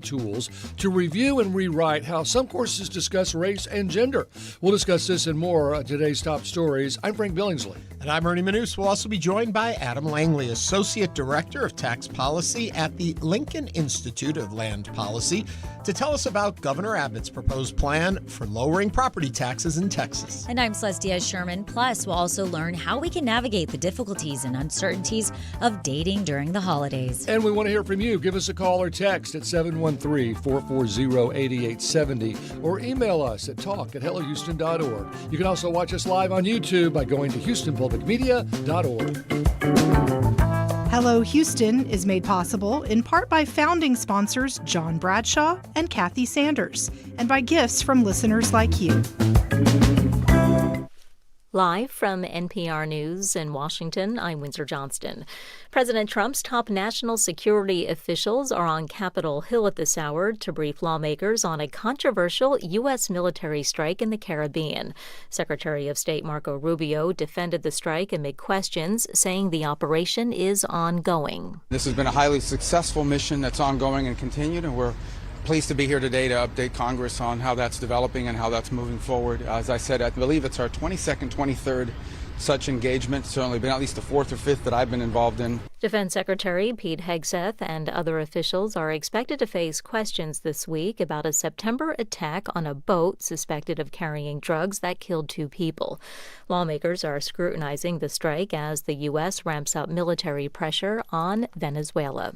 tools to review and rewrite how some courses discuss race and gender. We'll discuss this and more on today's top stories. I'm Frank Billingsley. And I'm Ernie Manous. We'll also be joined by Adam Langley, Associate Director of Tax Policy at the Lincoln Institute of Land Policy, to tell us about Governor Abbott's proposed plan for lowering property taxes in Texas. And I'm Celestia Sherman. Plus, we'll also learn how we can navigate the difficulties and uncertainties of dating during the holidays. And we want to hear from you. Give us a call or text at 713-440-8870 or email us at talk@hellohouston.org. You can also watch us live on YouTube by going to HoustonPublicMedia.org. Hello Houston is made possible in part by founding sponsors John Bradshaw and Kathy Sanders, and by gifts from listeners like you. Live from NPR News in Washington, I'm Windsor Johnston. President Trump's top national security officials are on Capitol Hill at this hour to brief lawmakers on a controversial U.S. military strike in the Caribbean. Secretary of State Marco Rubio defended the strike amid questions, saying the operation is ongoing. This has been a highly successful mission that's ongoing and continued, and we're pleased to be here today to update Congress on how that's developing and how that's moving forward. As I said, I believe it's our 22nd, 23rd such engagement, certainly been at least the fourth or fifth that I've been involved in. Defense Secretary Pete Hegseth and other officials are expected to face questions this week about a September attack on a boat suspected of carrying drugs that killed 2 people. Lawmakers are scrutinizing the strike as the U.S. ramps up military pressure on Venezuela.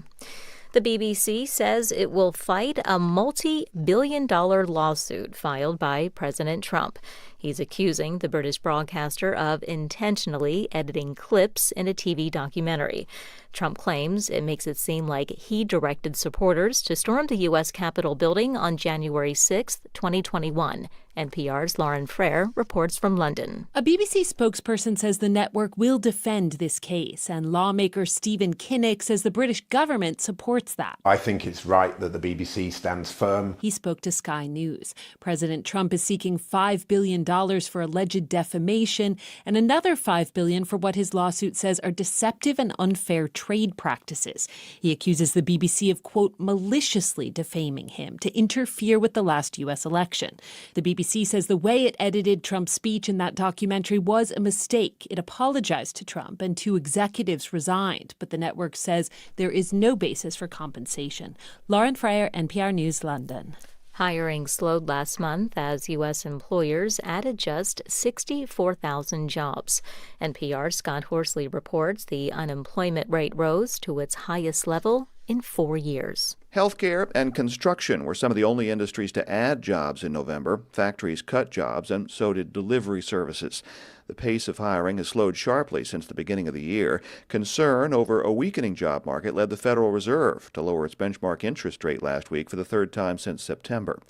The BBC says it will fight a multi-billion-dollar lawsuit filed by President Trump. He's accusing the British broadcaster of intentionally editing clips in a TV documentary. Trump claims it makes it seem like he directed supporters to storm the U.S. Capitol building on January 6, 2021. NPR's Lauren Frere reports from London. A BBC spokesperson says the network will defend this case, and lawmaker Stephen Kinnock says the British government supports that. I think it's right that the BBC stands firm. He spoke to Sky News. President Trump is seeking $5 billion for alleged defamation and another $5 billion for what his lawsuit says are deceptive and unfair trade practices. He accuses the BBC of, quote, maliciously defaming him to interfere with the last U.S. election. The BBC says the way it edited Trump's speech in that documentary was a mistake. It apologized to Trump and 2 executives resigned, but the network says there is no basis for compensation. Lauren Frere, NPR News, London. Hiring slowed last month as U.S. employers added just 64,000 jobs. NPR's Scott Horsley reports the unemployment rate rose to its highest level in 4 years. Healthcare and construction were some of the only industries to add jobs in November. Factories cut jobs, and so did delivery services. The pace of hiring has slowed sharply since the beginning of the year. Concern over a weakening job market led the Federal Reserve to lower its benchmark interest rate last week for the 3rd time since September.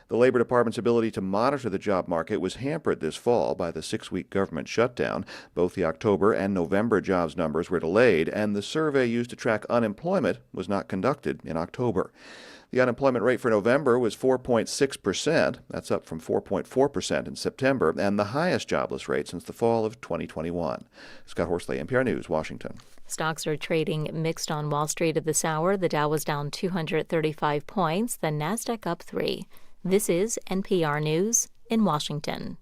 The Labor Department's ability to monitor the job market was hampered this fall by the 6-week government shutdown. Both the October and November jobs numbers were delayed, and the survey used to track unemployment was not conducted in October. The unemployment rate for November was 4.6%. That's up from 4.4% in September, and the highest jobless rate since the fall of 2021. Scott Horsley, NPR News, Washington. Stocks are trading mixed on Wall Street at this hour. The Dow was down 235 points, the Nasdaq up 3. This is NPR News in Washington.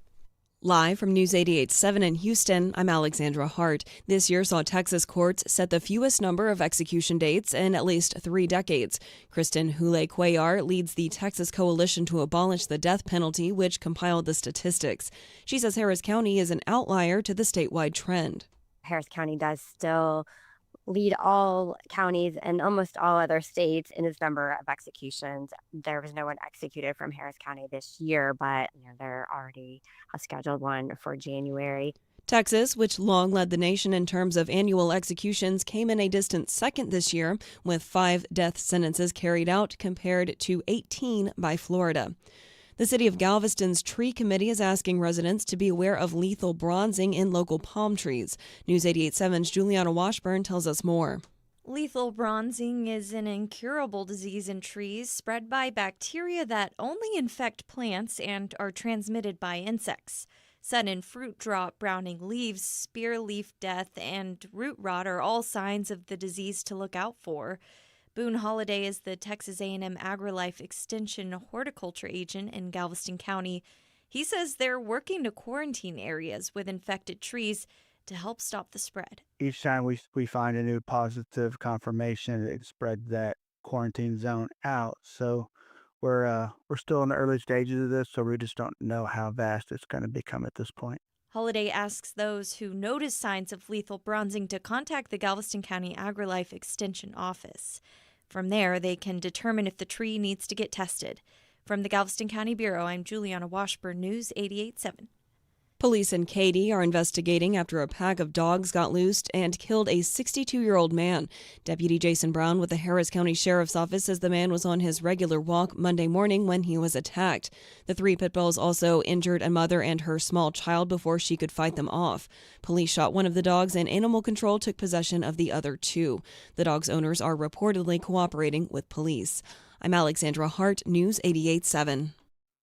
Live from News 88.7 in Houston, I'm Alexandra Hart. This year saw Texas courts set the fewest number of execution dates in at least 3 decades. Kristen Houle-Cuellar leads the Texas Coalition to Abolish the Death Penalty, which compiled the statistics. She says Harris County is an outlier to the statewide trend. Harris County does still lead all counties and almost all other states in its number of executions. There was no one executed from Harris County this year, but they're already a scheduled one for January. Texas, which long led the nation in terms of annual executions, came in a distant second this year, with 5 death sentences carried out compared to 18 by Florida. The city of Galveston's tree committee is asking residents to be aware of lethal bronzing in local palm trees. News 88.7's Juliana Washburn tells us more. Lethal bronzing is an incurable disease in trees spread by bacteria that only infect plants and are transmitted by insects. Sudden fruit drop, browning leaves, spear leaf death, and root rot are all signs of the disease to look out for. Boone Holliday is the Texas A&M AgriLife Extension horticulture agent in Galveston County. He says they're working to quarantine areas with infected trees to help stop the spread. Each time we find a new positive confirmation, it spread that quarantine zone out. So we're still in the early stages of this, so we just don't know how vast it's going to become at this point. Holliday asks those who notice signs of lethal bronzing to contact the Galveston County AgriLife Extension office. From there, they can determine if the tree needs to get tested. From the Galveston County Bureau, I'm Juliana Washburn, News 88.7. Police in Katy are investigating after a pack of dogs got loosed and killed a 62-year-old man. Deputy Jason Brown with the Harris County Sheriff's Office says the man was on his regular walk Monday morning when he was attacked. The 3 pit bulls also injured a mother and her small child before she could fight them off. Police shot one of the dogs and animal control took possession of the other 2. The dogs' owners are reportedly cooperating with police. I'm Alexandra Hart, News 88.7.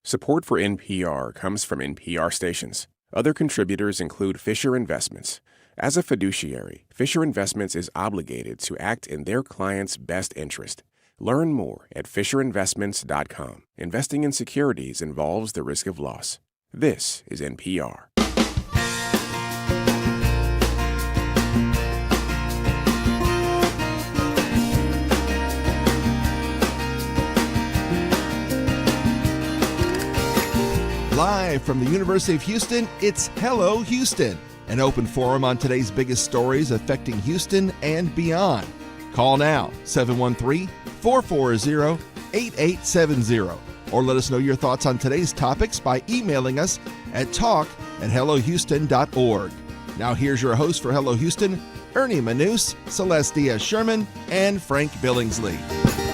Support for NPR comes from NPR stations. Other contributors include Fisher Investments. As a fiduciary, Fisher Investments is obligated to act in their client's best interest. Learn more at FisherInvestments.com. Investing in securities involves the risk of loss. This is NPR. Live from the University of Houston, it's Hello Houston, an open forum on today's biggest stories affecting Houston and beyond. Call now, 713-440-8870, or let us know your thoughts on today's topics by emailing us at talk@hellohouston.org. Now here's your host for Hello Houston, Ernie Manous, Celeste Diaz-Sherman, and Frank Billingsley.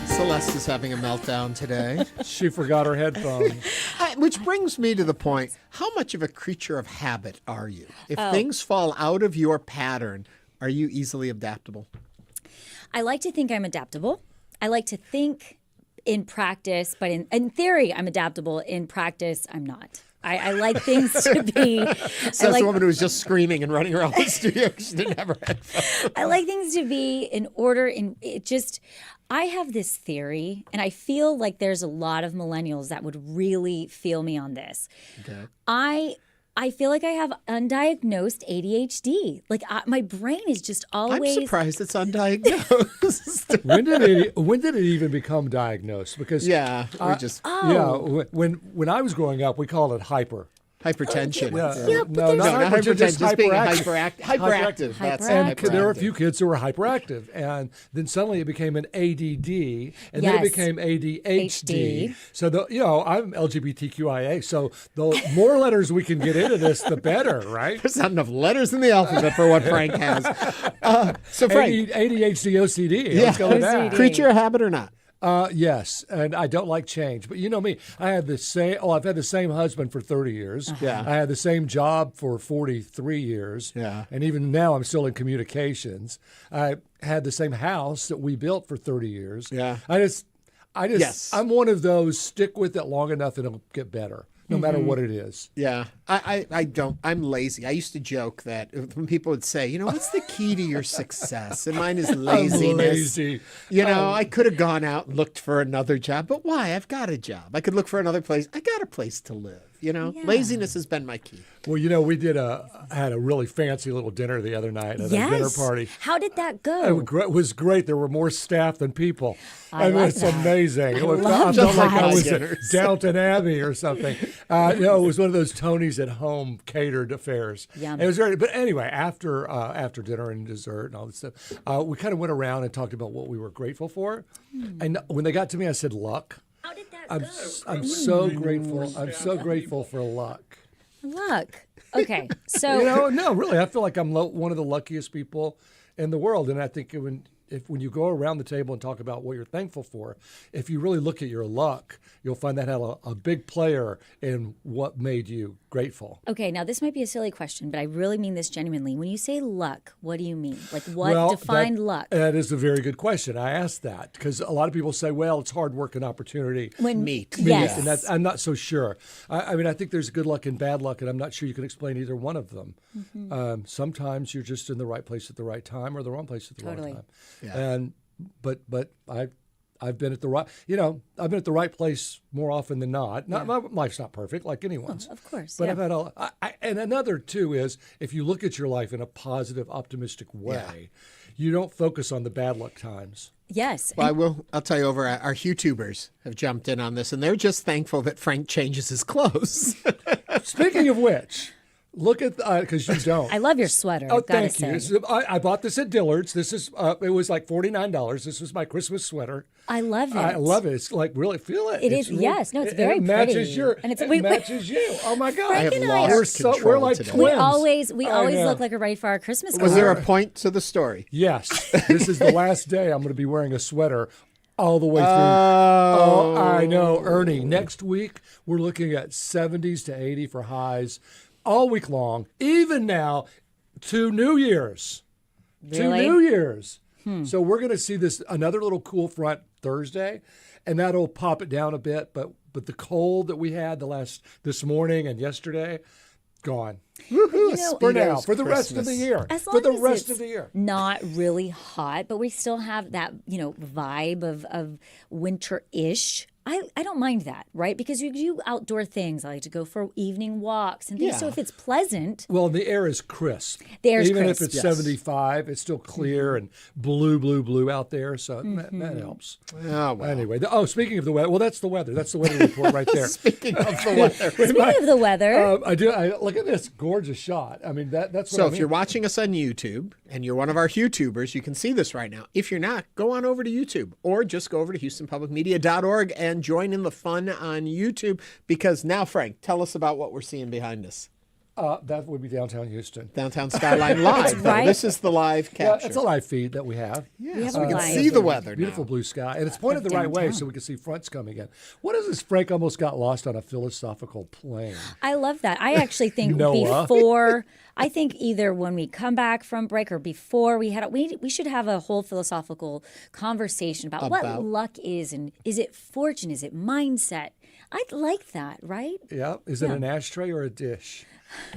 Celeste is having a meltdown today. She forgot her headphones. Which brings me to the point, how much of a creature of habit are you? If things fall out of your pattern, are you easily adaptable? I like to think I'm adaptable. I like to think in practice, but in theory, I'm adaptable. In practice, I'm not. I like things to be... Says the woman who was just screaming and running around the studio because she didn't have her headphones. I like things to be in order. I have this theory, and I feel like there's a lot of millennials that would really feel me on this. Okay. I feel like I have undiagnosed ADHD. Like my brain is just always... I'm surprised it's undiagnosed. When did it even become diagnosed? Because when I was growing up, we called it hypertension. But not hypertension, just hyperactive. That's and there were a few kids who were hyperactive, and then suddenly it became an ADD, and then it became ADHD. So I'm LGBTQIA. So the more letters we can get into this, the better, right? There's not enough letters in the alphabet for what Frank has. So Frank, ADHD, OCD. Let's go with that. Creature of habit or not? Yes, and I don't like change. But you know me, I've had the same husband for 30 years. Yeah. I had the same job for 43 years. Yeah. And even now I'm still in communications. I had the same house that we built for 30 years. Yeah. I'm one of those, stick with it long enough and it'll get better. No matter what it is. Yeah. I don't. I'm lazy. I used to joke that when people would say, what's the key to your success? And mine is laziness. I'm lazy. I could have gone out and looked for another job, but why? I've got a job. I could look for another place. I got a place to live. Laziness has been my key. Well, we had a really fancy little dinner the other night at a dinner party. How did that go? It was great. There were more staff than people. It's amazing. I love felt like that. I was at Downton Abbey or something. It was one of those Tony's at home catered affairs. Yum. It was very. But anyway, after dinner and dessert and all this stuff, we kind of went around and talked about what we were grateful for. And when they got to me, I said luck. How did that go? I'm so grateful. I'm so grateful for luck. Luck. Okay, so no, really, I feel like I'm one of the luckiest people in the world, and I think when you go around the table and talk about what you're thankful for, if you really look at your luck, you'll find that had a big player in what made you grateful. Okay, now this might be a silly question, but I really mean this genuinely. When you say luck, what do you mean? Like what defined luck? That is a very good question. I asked that because a lot of people say, well, it's hard work and opportunity. Meet. Yes. And I'm not so sure. I think there's good luck and bad luck, and I'm not sure you can explain either one of them. Mm-hmm. Sometimes you're just in the right place at the right time or the wrong place at the wrong time. Yeah. And but I've been at the right, I've been at the right place more often than not. My life's not perfect like anyone's. Of course. But I've had and another too is if you look at your life in a positive, optimistic way, you don't focus on the bad luck times. Yes. Well, I'll tell you, our YouTubers have jumped in on this, and they're just thankful that Frank changes his clothes. Speaking of which, look at because you don't. I love your sweater. Oh, gotta thank you. say. I bought this at Dillard's. This is it was like $49. This was my Christmas sweater. I love it. I love it. It's like really feel it. It is. Really, Yes. No, it's very it pretty. matches your. And it matches you. Oh my God! I have and I lost are control we're like today. twins. We always look like we're ready for our Christmas. Was there a card. point to the story? Yes. This is the last day I'm going to be wearing a sweater all the way through. Oh, I know, Ernie. Next week we're looking at 70s to 80 for highs all week long. Even now to New Year's. Really? To New Year's. So we're going to see another little cool front Thursday, and that'll pop it down a bit. But the cold that we had this morning and yesterday, gone. Woohoo! For now, for the rest of the year. As For long the as rest it's of the year. not really hot, but we still have that, vibe of winter-ish. I don't mind that, right? Because you do outdoor things. I like to go for evening walks and things. Yeah. So if it's pleasant. Well, the air is crisp. The air's Even crisp. if it's Yes. 75, it's still clear and blue out there. So that helps. Oh, well. Anyway, speaking of the weather, that's the weather. That's the weather report right there. Speaking of the weather. Speaking of the weather. I look at this gorgeous shot. I mean, that's what So I if mean. you're watching us on YouTube and you're one of our YouTubers, you can see this right now. If you're not, go on over to YouTube or just go over to HoustonPublicMedia.org and join in the fun on YouTube, because now, Frank, tell us about what we're seeing behind us. That would be downtown Houston. Downtown Skyline Live. though. right. This is the live Yeah, capture. it's a live feed that we have. Yeah, so we can see the weather Beautiful now. blue sky. And it's pointed the right way downtown. so we can see fronts coming in. What is this? Frank almost got lost on a philosophical plane. I love that. I actually think Noah. I think either when we come back from break or before we should have a whole philosophical conversation about what luck is, and is it fortune? Is it mindset? I'd like that, right? Yeah. Is it an ashtray or a dish?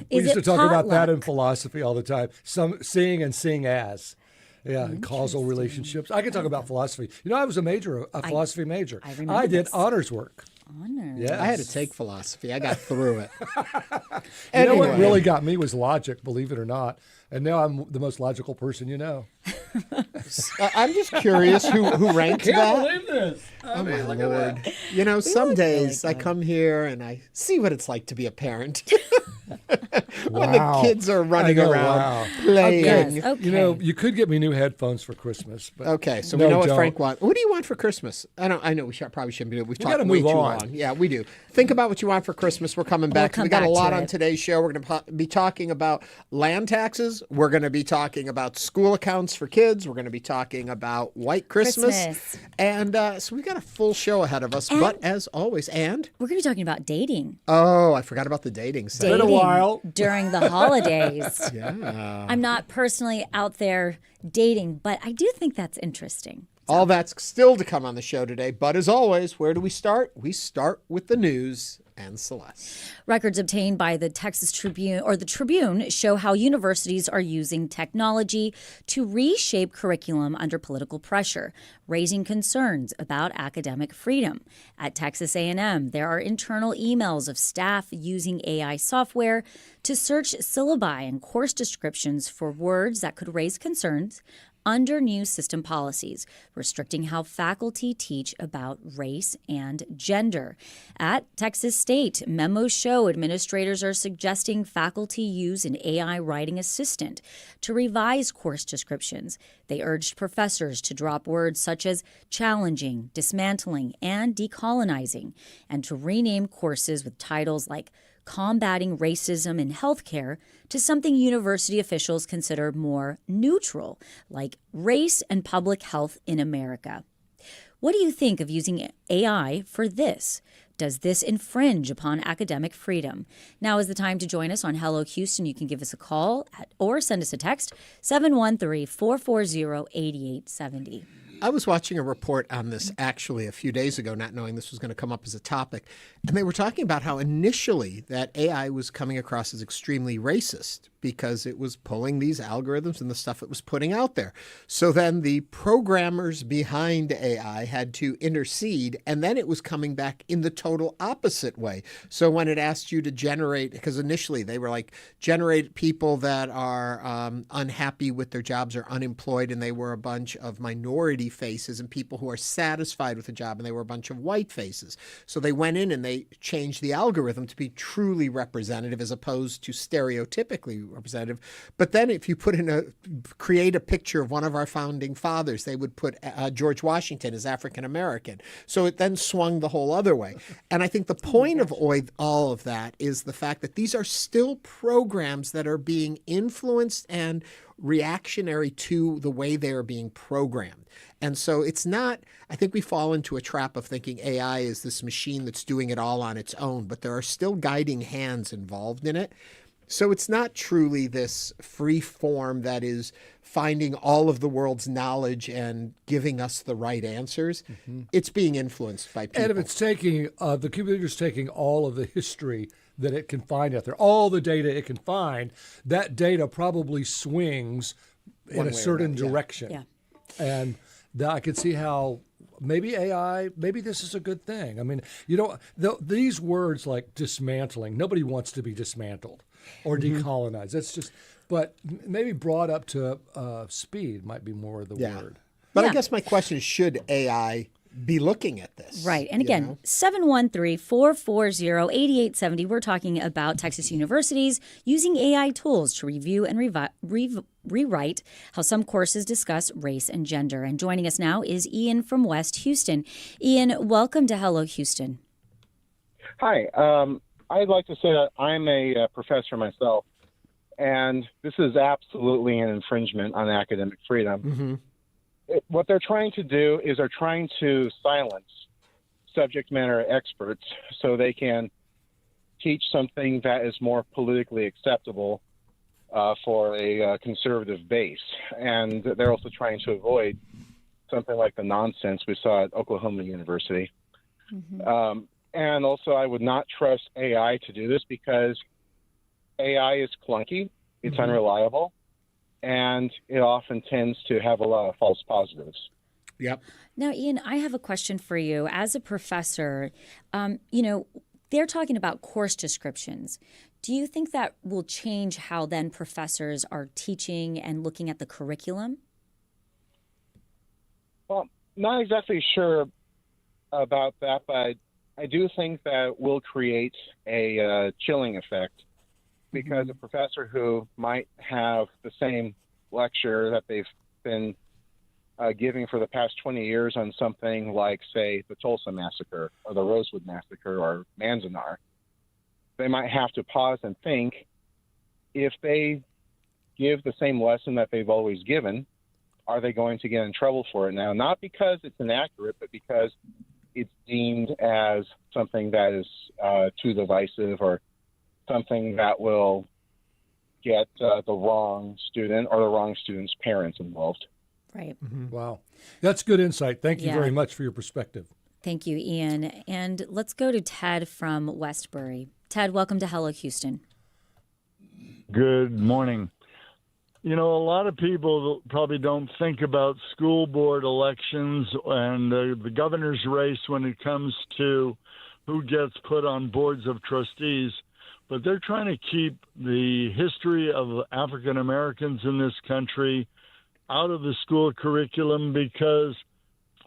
We Is used to it talk about that in potluck? philosophy all the time. Seeing and seeing as. Yeah, and causal relationships. I could talk about philosophy. I was a philosophy major. I remember I did this. honors work. Honors. Yeah, I had to take philosophy. I got through it. You know what Anyway. really got me was logic, believe it or not. And now I'm the most logical person you know. I'm just curious who ranked that. believe this. Oh, my Lord. Some days I come here and I see what it's like to be a parent. When the Wow. kids are running I know, around wow. playing. Yes, okay. You could get me new headphones for Christmas. But Okay, so no, we know what don't. Frank wants. What do you want for Christmas? I know we probably shouldn't be. We've talked gotta way move too on. long. Yeah, we do. Think about what you want for Christmas. We're coming back. come We got a back lot to on it. today's show. We're going to be talking about land taxes. We're going to be talking about school accounts for kids. We're going to be talking about white Christmas. And so we got a full show ahead of us. But as always, We're going to be talking about dating. oh, I forgot about the dating side. Been a while. During the holidays. Yeah. I'm not personally out there dating, but I do think that's interesting. All that's still to come on the show today. But as always, where do we start? We start with the news and Celeste. Records obtained by the Texas Tribune or the Tribune show how universities are using technology to reshape curriculum under political pressure, raising concerns about academic freedom. At Texas A&M, there are internal emails of staff using AI software to search syllabi and course descriptions for words that could raise concerns under new system policies, restricting how faculty teach about race and gender. At Texas State, memos show administrators are suggesting faculty use an AI writing assistant to revise course descriptions. They urged professors to drop words such as challenging, dismantling, and decolonizing, and to rename courses with titles like combating racism in healthcare to something university officials consider more neutral, like race and public health in America. What do you think of using AI for this? Does this infringe upon academic freedom? Now is the time to join us on Hello Houston. You can give us a call or send us a text, 713-440-8870. I was watching a report on this actually a few days ago, not knowing this was going to come up as a topic. And they were talking about how initially that AI was coming across as extremely racist because it was pulling these algorithms and the stuff it was putting out there. So then the programmers behind AI had to intercede, and then it was coming back in the total opposite way. So when it asked you to generate, because initially they were like, generate people that are unhappy with their jobs or unemployed, and they were a bunch of minority faces, and people who are satisfied with the job, and they were a bunch of white faces. So they went in and they changed the algorithm to be truly representative as opposed to stereotypically representative. But then if you create a picture of one of our founding fathers, they would put George Washington as African American. So it then swung the whole other way. And I think the point of all of that is the fact that these are still programs that are being influenced and reactionary to the way they are being programmed. And so it's not, I think we fall into a trap of thinking AI is this machine that's doing it all on its own, but there are still guiding hands involved in it. So it's not truly this free form that is finding all of the world's knowledge and giving us the right answers. Mm-hmm. It's being influenced by people. And if it's taking, the computer's taking all of the history that it can find out there, all the data it can find, that data probably swings in a certain direction. Yeah. And I could see how maybe AI, maybe this is a good thing. I mean, these words like dismantling, nobody wants to be dismantled or decolonized. That's just, but maybe brought up to speed might be more the word. But I guess my question is, should AI be looking at this? Right. And again, 713-440-8870. We're talking about Texas universities using AI tools to review and rewrite how some courses discuss race and gender. And joining us now is Ian from West Houston. Ian, welcome to Hello Houston. Hi. I'd like to say that I'm a professor myself, and this is absolutely an infringement on academic freedom. Mm-hmm. What they're trying to do is they're trying to silence subject matter experts so they can teach something that is more politically acceptable for a conservative base. And they're also trying to avoid something like the nonsense we saw at Oklahoma University. Mm-hmm. And also, I would not trust AI to do this because AI is clunky, it's unreliable, and it often tends to have a lot of false positives. Yep. Now, Ian, I have a question for you. As a professor, they're talking about course descriptions. Do you think that will change how then professors are teaching and looking at the curriculum? Well, not exactly sure about that, but I do think that will create a chilling effect because a professor who might have the same lecture that they've been giving for the past 20 years on something like, say, the Tulsa Massacre or the Rosewood Massacre or Manzanar, they might have to pause and think, if they give the same lesson that they've always given, are they going to get in trouble for it now? Not because it's inaccurate, but because it's deemed as something that is too divisive or something that will get the wrong student or the wrong student's parents involved. Right. Mm-hmm. Wow. That's good insight. Thank you very much for your perspective. Thank you, Ian. And let's go to Ted from Westbury. Ted, welcome to Hello Houston. Good morning. A lot of people probably don't think about school board elections and the governor's race when it comes to who gets put on boards of trustees, but they're trying to keep the history of African Americans in this country out of the school curriculum because,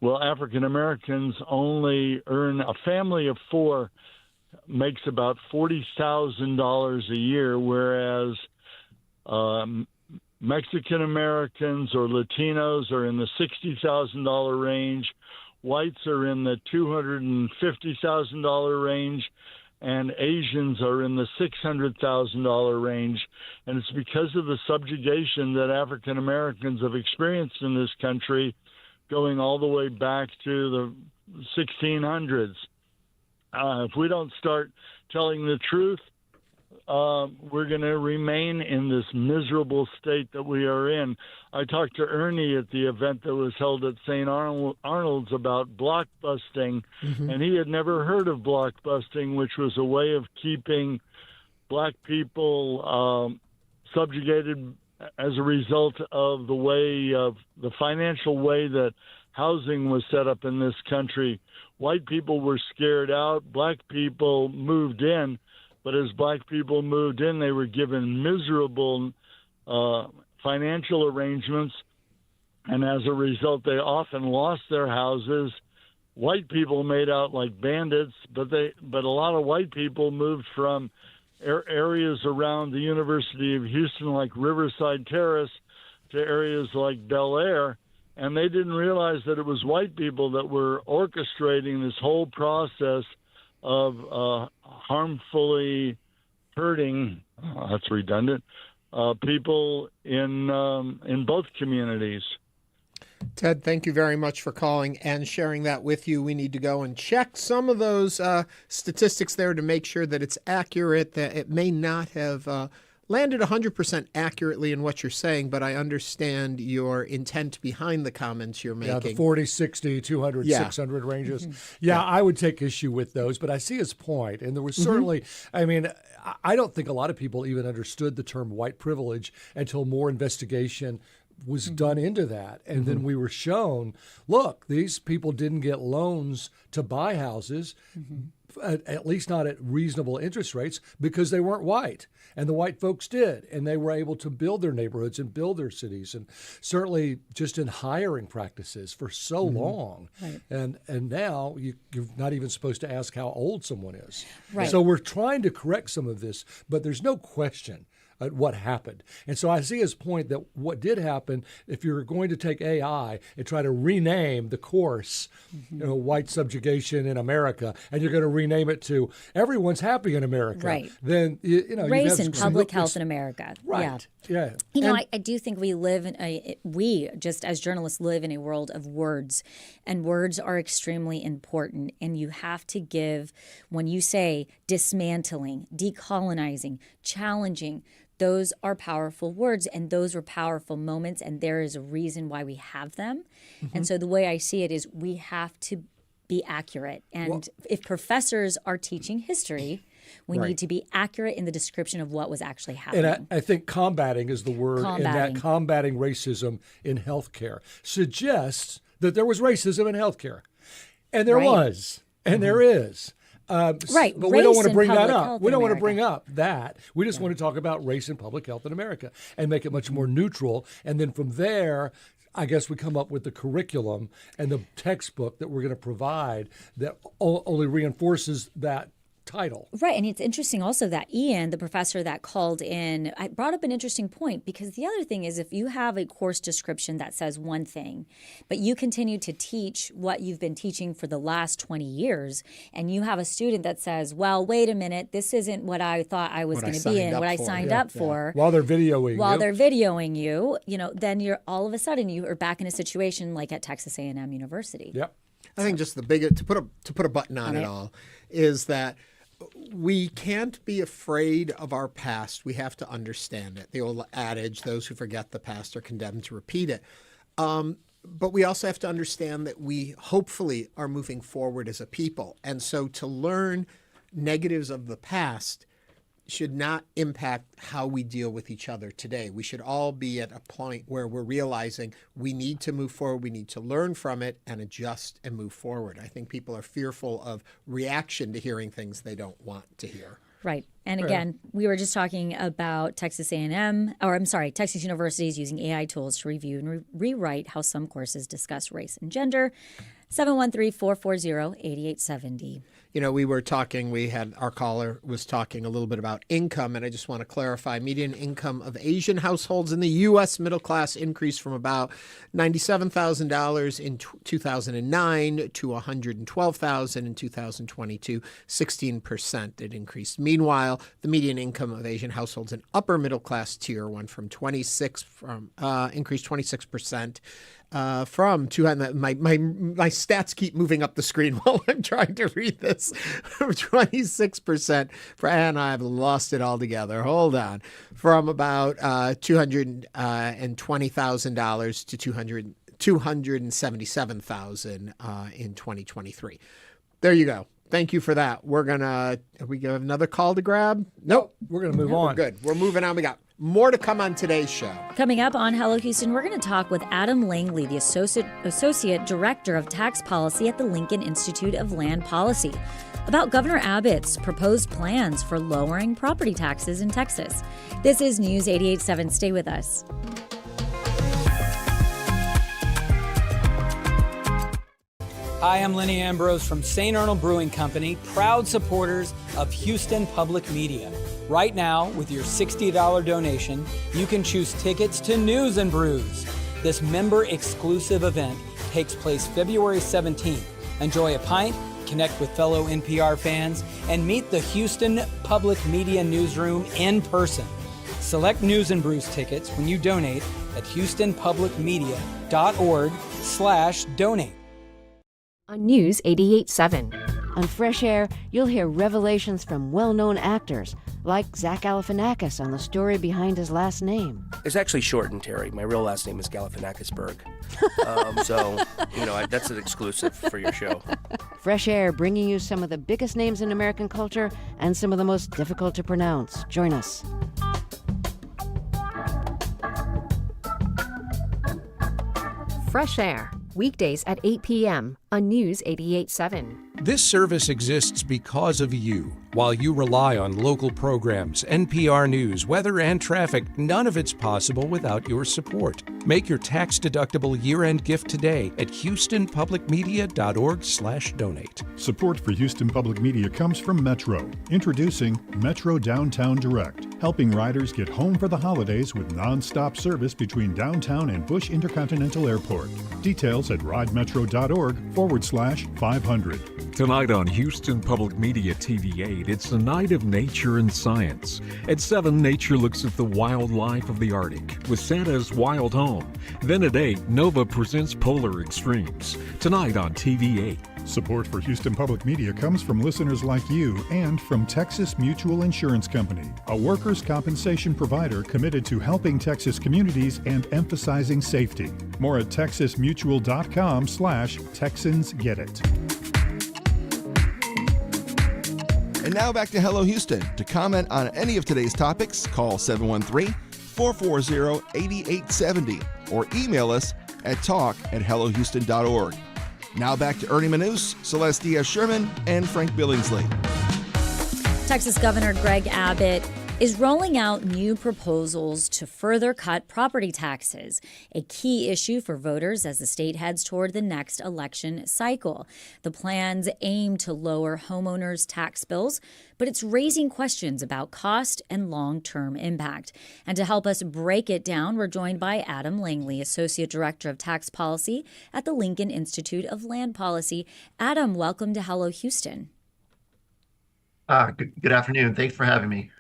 African Americans only earn, a family of four makes about $40,000 a year, whereas Mexican Americans or Latinos are in the $60,000 range. Whites are in the $250,000 range, and Asians are in the $600,000 range. And it's because of the subjugation that African Americans have experienced in this country going all the way back to the 1600s. If we don't start telling the truth, we're going to remain in this miserable state that we are in. I talked to Ernie at the event that was held at St. Arnold's about blockbusting, and he had never heard of blockbusting, which was a way of keeping black people subjugated as a result of the financial way that housing was set up in this country. White people were scared out. Black people moved in. But as black people moved in, they were given miserable financial arrangements. And as a result, they often lost their houses. White people made out like bandits, but a lot of white people moved from areas around the University of Houston, like Riverside Terrace, to areas like Bel Air. And they didn't realize that it was white people that were orchestrating this whole process of harmfully hurting, that's redundant, people in both communities. Ted, thank you very much for calling and sharing that with you. We need to go and check some of those statistics there to make sure that it's accurate, that it may not have landed 100% accurately in what you're saying, but I understand your intent behind the comments you're making. Yeah, the 40, 60, 200, 600 ranges. Yeah, I would take issue with those, but I see his point. And there was certainly, I mean, I don't think a lot of people even understood the term white privilege until more investigation was done into that. And then we were shown, look, these people didn't get loans to buy houses, at least not at reasonable interest rates, because they weren't white. And the white folks did. And they were able to build their neighborhoods and build their cities. And certainly just in hiring practices for so long. Right. And now you're not even supposed to ask how old someone is. Right. So we're trying to correct some of this, but there's no question at what happened. And so I see his point that what did happen, if you're going to take AI and try to rename the course, white subjugation in America, and you're going to rename it to everyone's happy in America, right? Then race and public health in America, right? Yeah. You know, I do think we just as journalists live in a world of words, and words are extremely important. And you have to give, when you say dismantling, decolonizing, challenging, those are powerful words, and those are powerful moments, and there is a reason why we have them. And so the way I see it is we have to be accurate. And if professors are teaching history, we need to be accurate in the description of what was actually happening. And I think combating is the word, and that combating racism in healthcare suggests that there was racism in healthcare. And there was, and there is. Right. But we don't want to bring that up. We don't want to bring up that. We just want to talk about race and public health in America and make it much more neutral. And then from there, I guess we come up with the curriculum and the textbook that we're going to provide that only reinforces that title. Right. And it's interesting also that Ian, the professor that called in, I brought up an interesting point, because the other thing is if you have a course description that says one thing, but you continue to teach what you've been teaching for the last 20 years, and you have a student that says, well, wait a minute, this isn't what I thought I was going to be in, what I signed up for. While they're videoing you, then you're all of a sudden you are back in a situation like at Texas A&M University. Yep. I think just the biggest, to put a button on it all, is that we can't be afraid of our past. We have to understand it. The old adage, those who forget the past are condemned to repeat it. But we also have to understand that we hopefully are moving forward as a people. And so to learn negatives of the past should not impact how we deal with each other today. We should all be at a point where we're realizing we need to move forward, we need to learn from it and adjust and move forward. I think people are fearful of reaction to hearing things they don't want to hear. Right. And again, we were just talking about Texas Texas universities using AI tools to review and rewrite how some courses discuss race and gender. 713-440-8870. We were talking, our caller was talking a little bit about income, and I just want to clarify, median income of Asian households in the U.S. middle class increased from about $97,000 in 2009 to $112,000 in 2022, 16% it increased. Meanwhile, the median income of Asian households in upper middle class tier went from increased 26%. from 200. My stats keep moving up the screen while I'm trying to read this. 26% and I've lost it altogether. Hold on. From about $220,000 to $277,000 in 2023. There you go. Thank you for that. We have another call to grab? Nope. We're going to move on. We're good. We're moving on. We got more to come on today's show. Coming up on Hello Houston, we're going to talk with Adam Langley, the Associate Director of Tax Policy at the Lincoln Institute of Land Policy, about Governor Abbott's proposed plans for lowering property taxes in Texas. This is News 88.7. Stay with us. Hi, I'm Lenny Ambrose from St. Arnold Brewing Company, proud supporters of Houston Public Media. Right now, with your $60 donation, you can choose tickets to News and Brews. This member-exclusive event takes place February 17th. Enjoy a pint, connect with fellow NPR fans, and meet the Houston Public Media newsroom in person. Select News and Brews tickets when you donate at houstonpublicmedia.org/donate. On News 88.7. On Fresh Air, you'll hear revelations from well-known actors, like Zach Galifianakis on the story behind his last name. It's actually shortened, Terry. My real last name is Galifianakisberg. That's an exclusive for your show. Fresh Air, bringing you some of the biggest names in American culture and some of the most difficult to pronounce. Join us. Fresh Air, weekdays at 8 p.m. on News 88.7. This service exists because of you. While you rely on local programs, NPR news, weather, and traffic, none of it's possible without your support. Make your tax-deductible year-end gift today at houstonpublicmedia.org/donate. Support for Houston Public Media comes from Metro. Introducing Metro Downtown Direct, helping riders get home for the holidays with non-stop service between downtown and Bush Intercontinental Airport. Details at ridemetro.org/500. Tonight on Houston Public Media TV 8, it's the night of nature and science. At 7, nature looks at the wildlife of the Arctic with Santa's Wild Home. Then at 8, Nova presents Polar Extremes. Tonight on TV 8. Support for Houston Public Media comes from listeners like you and from Texas Mutual Insurance Company, a workers' compensation provider committed to helping Texas communities and emphasizing safety. More at texasmutual.com/TexansGetIt. And now back to Hello Houston. To comment on any of today's topics, call 713-440-8870 or email us at talk@hellohouston.org. Now back to Ernie Manous, Celestia Sherman, and Frank Billingsley. Texas Governor Greg Abbott is rolling out new proposals to further cut property taxes, a key issue for voters as the state heads toward the next election cycle. The plans aim to lower homeowners' tax bills, but it's raising questions about cost and long-term impact. And to help us break it down, we're joined by Adam Langley, Associate Director of Tax Policy at the Lincoln Institute of Land Policy. Adam, welcome to Hello Houston. Good afternoon. Thanks for having me.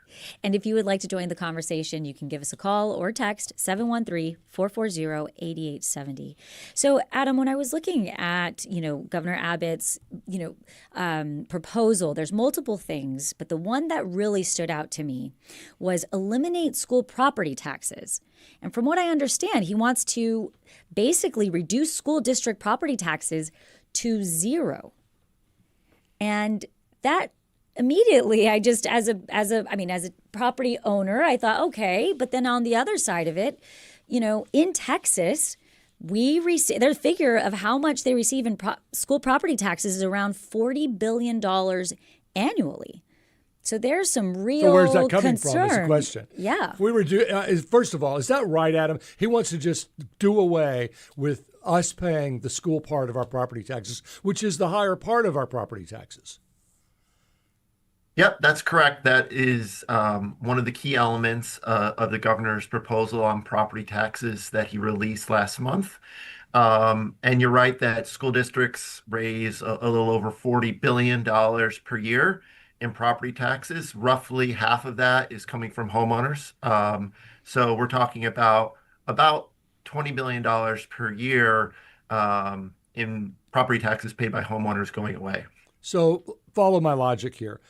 And if you would like to join the conversation, you can give us a call or text 713-440-8870. So, Adam, when I was looking at, Governor Abbott's, proposal, there's multiple things, but the one that really stood out to me was eliminate school property taxes. And from what I understand, he wants to basically reduce school district property taxes to zero. And that immediately, I just, as a property owner, I thought, okay. But then on the other side of it, in Texas, their figure of how much they receive in school property taxes is around $40 billion annually. So there's some real So where's that coming concern. from is the question. Yeah. If we were first of all, is that right, Adam? He wants to just do away with us paying the school part of our property taxes, which is the higher part of our property taxes. Yep, that's correct. That is one of the key elements of the governor's proposal on property taxes that he released last month. And you're right that school districts raise a little over $40 billion per year in property taxes. Roughly half of that is coming from homeowners. So we're talking about $20 billion per year in property taxes paid by homeowners going away. So follow my logic here.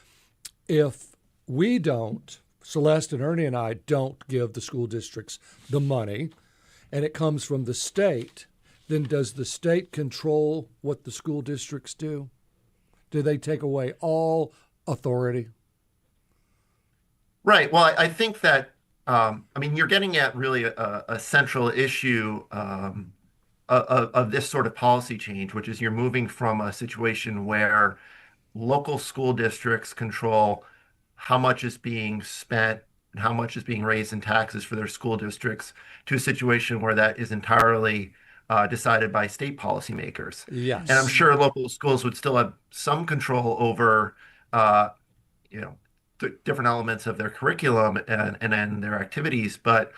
If we don't, Celeste and Ernie and I don't give the school districts the money, and it comes from the state, then does the state control what the school districts do? Do they take away all authority? Right. Well, I think that, you're getting at really a central issue of this sort of policy change, which is you're moving from a situation where local school districts control how much is being spent and how much is being raised in taxes for their school districts to a situation where that is entirely decided by state policymakers. Yes. And I'm sure local schools would still have some control over, different elements of their curriculum and their activities, but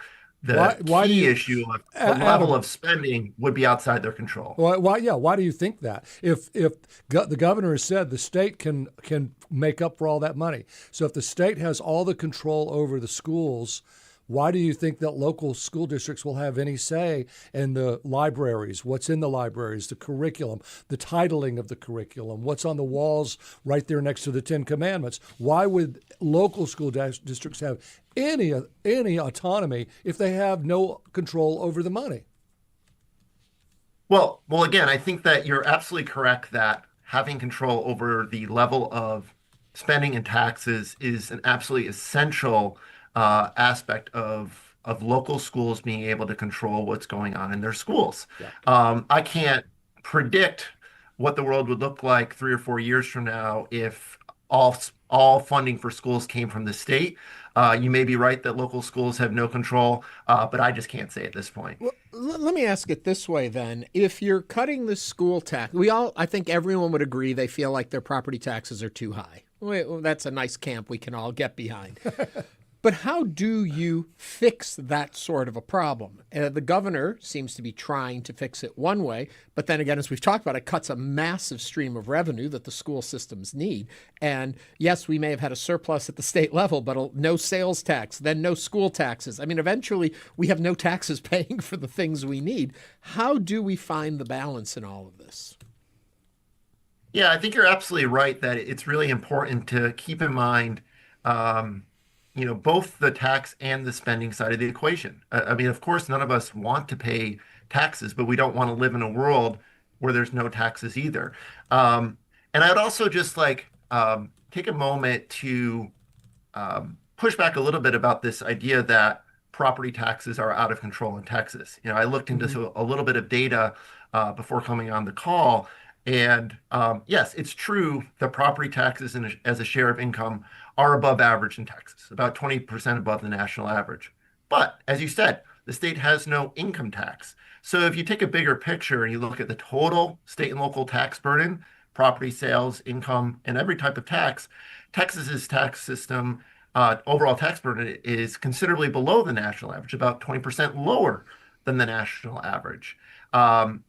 the key issue of the level of spending would be outside their control. Why do you think that? If the governor has said the state can make up for all that money, so if the state has all the control over the schools, why do you think that local school districts will have any say in the libraries, what's in the libraries, the curriculum, the titling of the curriculum, what's on the walls right there next to the Ten Commandments? Why would local school districts have any autonomy if they have no control over the money? Well, again, I think that you're absolutely correct that having control over the level of spending and taxes is an absolutely essential aspect of local schools being able to control what's going on in their schools. Yeah. I can't predict what the world would look like 3 or 4 years from now if all funding for schools came from the state. You may be right that local schools have no control, but I just can't say at this point. Well, let me ask it this way then. If you're cutting the school tax, I think everyone would agree they feel like their property taxes are too high. Well, that's a nice camp we can all get behind. But how do you fix that sort of a problem? The governor seems to be trying to fix it one way, but then again, as we've talked about, it cuts a massive stream of revenue that the school systems need. And yes, we may have had a surplus at the state level, but no sales tax, then no school taxes. Eventually we have no taxes paying for the things we need. How do we find the balance in all of this? Yeah, I think you're absolutely right that it's really important to keep in mind both the tax and the spending side of the equation. Of course, none of us want to pay taxes, but we don't want to live in a world where there's no taxes either. And I'd also just take a moment to push back a little bit about this idea that property taxes are out of control in Texas. I looked into a little bit of data before coming on the call. And yes, it's true that property taxes as a share of income are above average in Texas, about 20% above the national average. But as you said, the state has no income tax. So if you take a bigger picture and you look at the total state and local tax burden, property sales, income, and every type of tax, Texas's tax system, overall tax burden is considerably below the national average, about 20% lower than the national average. And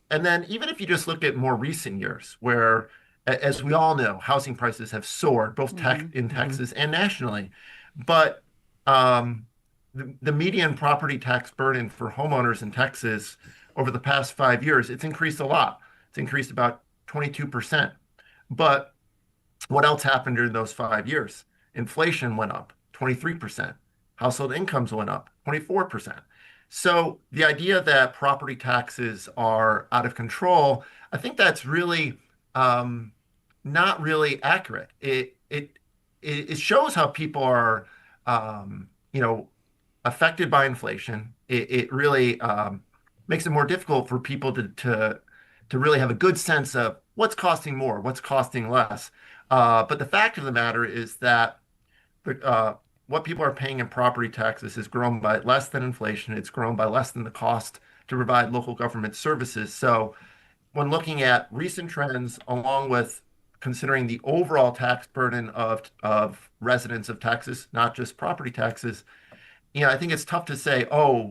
then even if you just look at more recent years where, as we all know, housing prices have soared both in Texas and nationally, but the median property tax burden for homeowners in Texas over the past 5 years, it's increased a lot. It's increased about 22%. But what else happened during those 5 years? Inflation went up 23%. Household incomes went up 24%. So the idea that property taxes are out of control, I think that's really not really accurate. It shows how people are, affected by inflation. It really makes it more difficult for people to really have a good sense of what's costing more, what's costing less. But the fact of the matter is that what people are paying in property taxes has grown by less than inflation. It's grown by less than the cost to provide local government services. So when looking at recent trends, along with considering the overall tax burden of residents of Texas, not just property taxes, I think it's tough to say,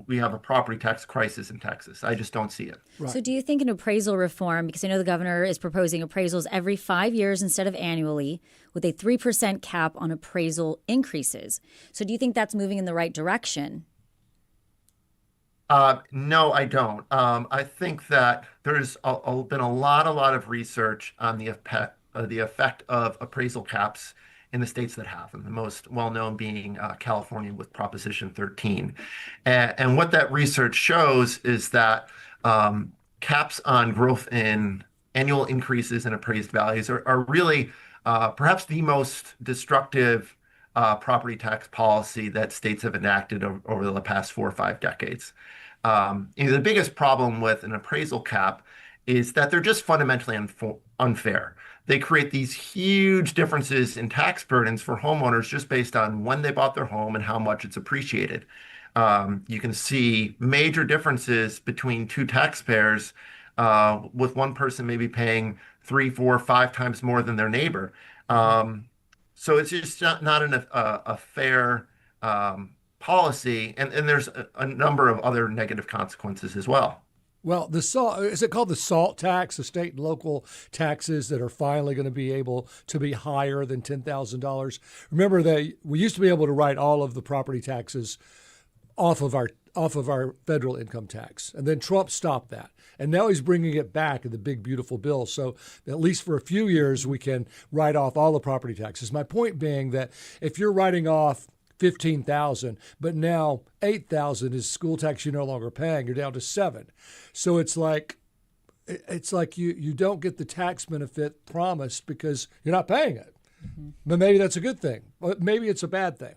we have a property tax crisis in Texas. I just don't see it. Right. So do you think an appraisal reform, because I know the governor is proposing appraisals every 5 years instead of annually, with a 3% cap on appraisal increases. So do you think that's moving in the right direction? No, I don't. I think that there's been a lot of research on the effect of appraisal caps in the states that have them. The most well-known being California with Proposition 13, and what that research shows is that caps on growth in annual increases in appraised values are really perhaps the most destructive property tax policy that states have enacted over the past 4 or 5 decades. The biggest problem with an appraisal cap is that they're just fundamentally unfair. They create these huge differences in tax burdens for homeowners just based on when they bought their home and how much it's appreciated. You can see major differences between two taxpayers, with one person maybe paying 3, 4, 5 times more than their neighbor. So it's just not a fair policy, and there's a number of other negative consequences as well. Well, the salt, is it called the salt tax, the state and local taxes that are finally going to be able to be higher than $10,000? Remember that we used to be able to write all of the property taxes off of our federal income tax, and then Trump stopped that. And now he's bringing it back in the big, beautiful bill. So at least for a few years, we can write off all the property taxes. My point being that if you're writing off $15,000, but now $8,000 is school tax you're no longer paying, you're down to $7,000. So it's like you don't get the tax benefit promised because you're not paying it. Mm-hmm. But maybe that's a good thing. Maybe it's a bad thing.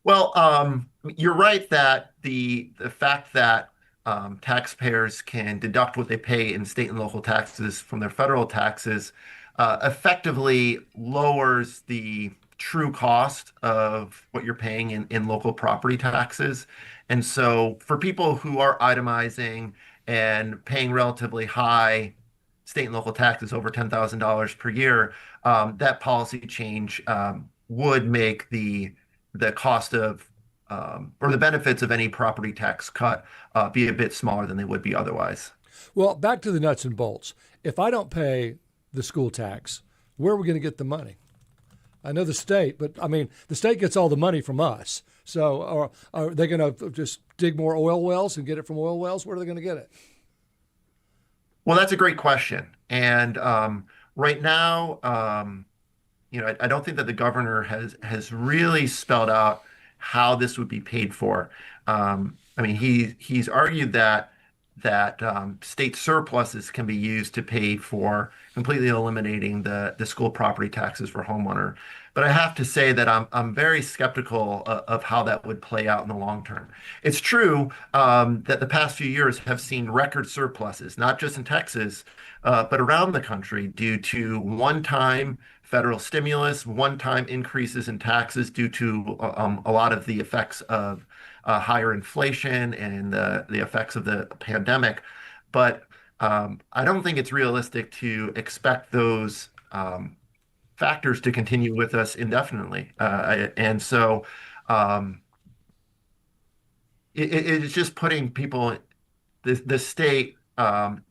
Well, you're right that the fact that taxpayers can deduct what they pay in state and local taxes from their federal taxes effectively lowers the true cost of what you're paying in local property taxes. And so for people who are itemizing and paying relatively high state and local taxes over $10,000 per year, that policy change would make the cost of or the benefits of any property tax cut be a bit smaller than they would be otherwise. Well, back to the nuts and bolts. If I don't pay the school tax, where are we going to get the money? I know the state, but I mean, the state gets all the money from us. So are they going to just dig more oil wells and get it from oil wells? Where are they going to get it? Well, that's a great question. And right now, I don't think that the governor has really spelled out how this would be paid for. I mean, he's argued that state surpluses can be used to pay for completely eliminating the school property taxes for homeowner. But I have to say that I'm very skeptical of how that would play out in the long term. It's true that the past few years have seen record surpluses, not just in Texas, but around the country due to one-time federal stimulus, one-time increases in taxes due to a lot of the effects of higher inflation and the effects of the pandemic. But I don't think it's realistic to expect those factors to continue with us indefinitely. And so it's just putting people, the state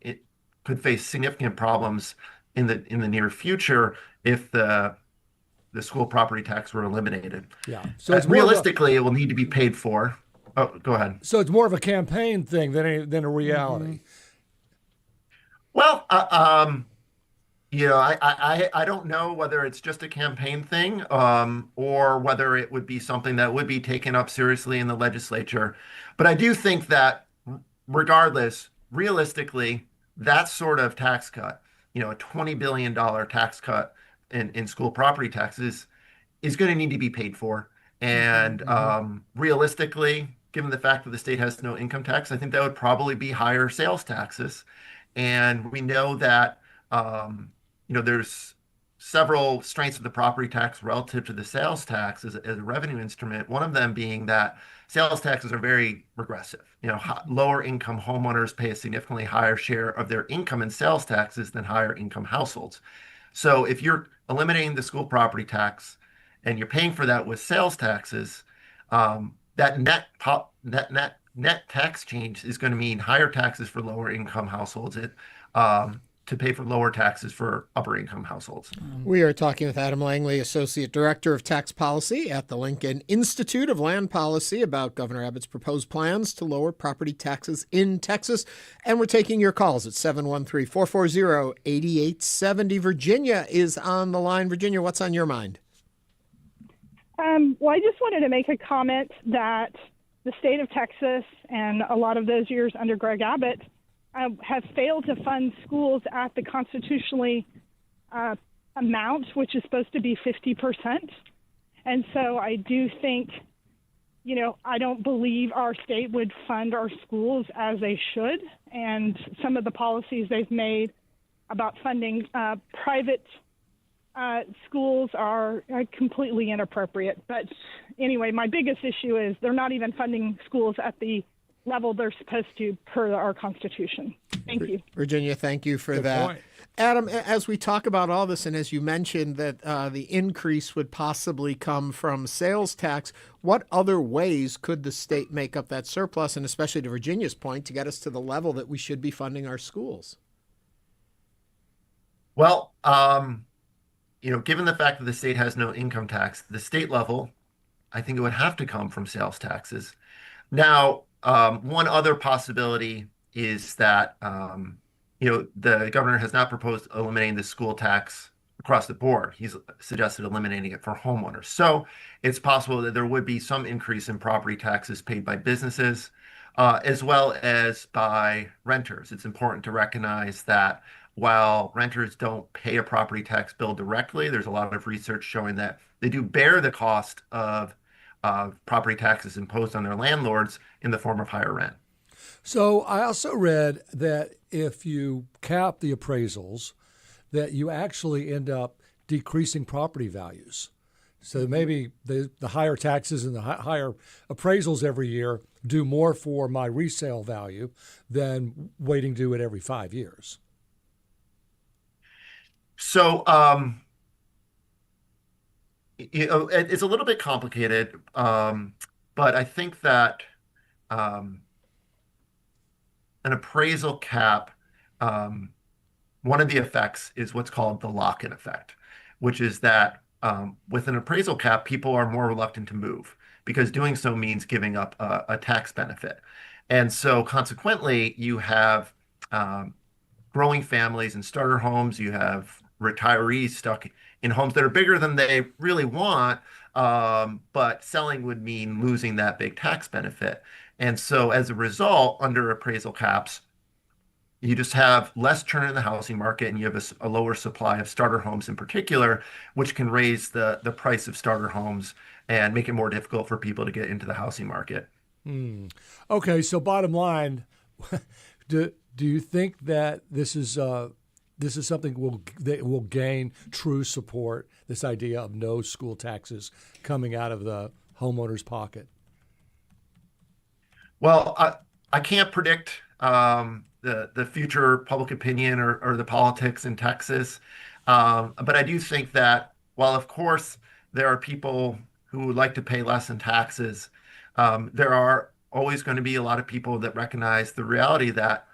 it could face significant problems in the near future if the school property tax were eliminated. Yeah. So it's realistically, it will need to be paid for. Oh, go ahead. So it's more of a campaign thing than a reality. Mm-hmm. Well, I don't know whether it's just a campaign thing or whether it would be something that would be taken up seriously in the legislature. But I do think that regardless, realistically, that sort of tax cut, a $20 billion tax cut in school property taxes is going to need to be paid for. And realistically, given the fact that the state has no income tax, I think that would probably be higher sales taxes. And we know that, there's several strengths of the property tax relative to the sales tax as a revenue instrument. One of them being that sales taxes are very regressive. Lower income homeowners pay a significantly higher share of their income in sales taxes than higher income households. So if you're eliminating the school property tax and you're paying for that with sales taxes, that net tax change is going to mean higher taxes for lower income households. to pay for lower taxes for upper income households. We are talking with Adam Langley, Associate Director of Tax Policy at the Lincoln Institute of Land Policy, about Governor Abbott's proposed plans to lower property taxes in Texas. And we're taking your calls at 713-440-8870. Virginia is on the line. Virginia, what's on your mind? Well, I just wanted to make a comment that the state of Texas and a lot of those years under Greg Abbott have failed to fund schools at the constitutionally amount, which is supposed to be 50%. And so I do think, I don't believe our state would fund our schools as they should. And some of the policies they've made about funding private schools are completely inappropriate. But anyway, my biggest issue is they're not even funding schools at the level they're supposed to per our Constitution. Thank you. Virginia, thank you for Good that. point. Adam, as we talk about all this, and as you mentioned that the increase would possibly come from sales tax, what other ways could the state make up that surplus, and especially to Virginia's point, to get us to the level that we should be funding our schools? Well, given the fact that the state has no income tax, the state level, I think it would have to come from sales taxes. Now, one other possibility is that, the governor has not proposed eliminating the school tax across the board. He's suggested eliminating it for homeowners. So it's possible that there would be some increase in property taxes paid by businesses, as well as by renters. It's important to recognize that while renters don't pay a property tax bill directly, there's a lot of research showing that they do bear the cost of property taxes imposed on their landlords in the form of higher rent. So I also read that if you cap the appraisals, that you actually end up decreasing property values. So maybe the higher taxes and the higher appraisals every year do more for my resale value than waiting to do it every 5 years. So it's a little bit complicated, but I think that an appraisal cap, one of the effects is what's called the lock-in effect, which is that with an appraisal cap, people are more reluctant to move because doing so means giving up a tax benefit. And so consequently, you have growing families and starter homes, you have retirees stuck in homes that are bigger than they really want, but selling would mean losing that big tax benefit. And so as a result, under appraisal caps, you just have less churn in the housing market, and you have a lower supply of starter homes in particular, which can raise the price of starter homes and make it more difficult for people to get into the housing market. Okay, so bottom line, do you think that this is something that will gain true support, this idea of no school taxes coming out of the homeowner's pocket? Well, I can't predict the future public opinion or the politics in Texas, but I do think that while, of course, there are people who would like to pay less in taxes, there are always going to be a lot of people that recognize the reality that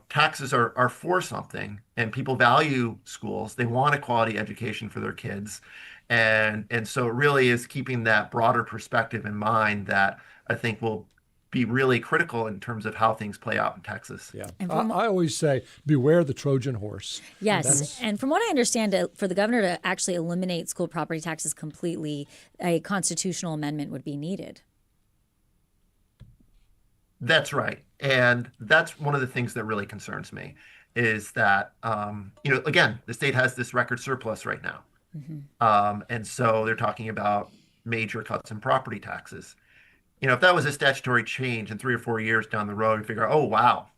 taxes are for something, and people value schools. They want a quality education for their kids. And so it really is keeping that broader perspective in mind that I think will be really critical in terms of how things play out in Texas. Yeah. I always say, beware the Trojan horse. Yes. And from what I understand, for the governor to actually eliminate school property taxes completely, a constitutional amendment would be needed. That's right. And that's one of the things that really concerns me is that, again, the state has this record surplus right now. Mm-hmm. And so they're talking about major cuts in property taxes. If that was a statutory change in 3 or 4 years down the road, we figure, oh, wow,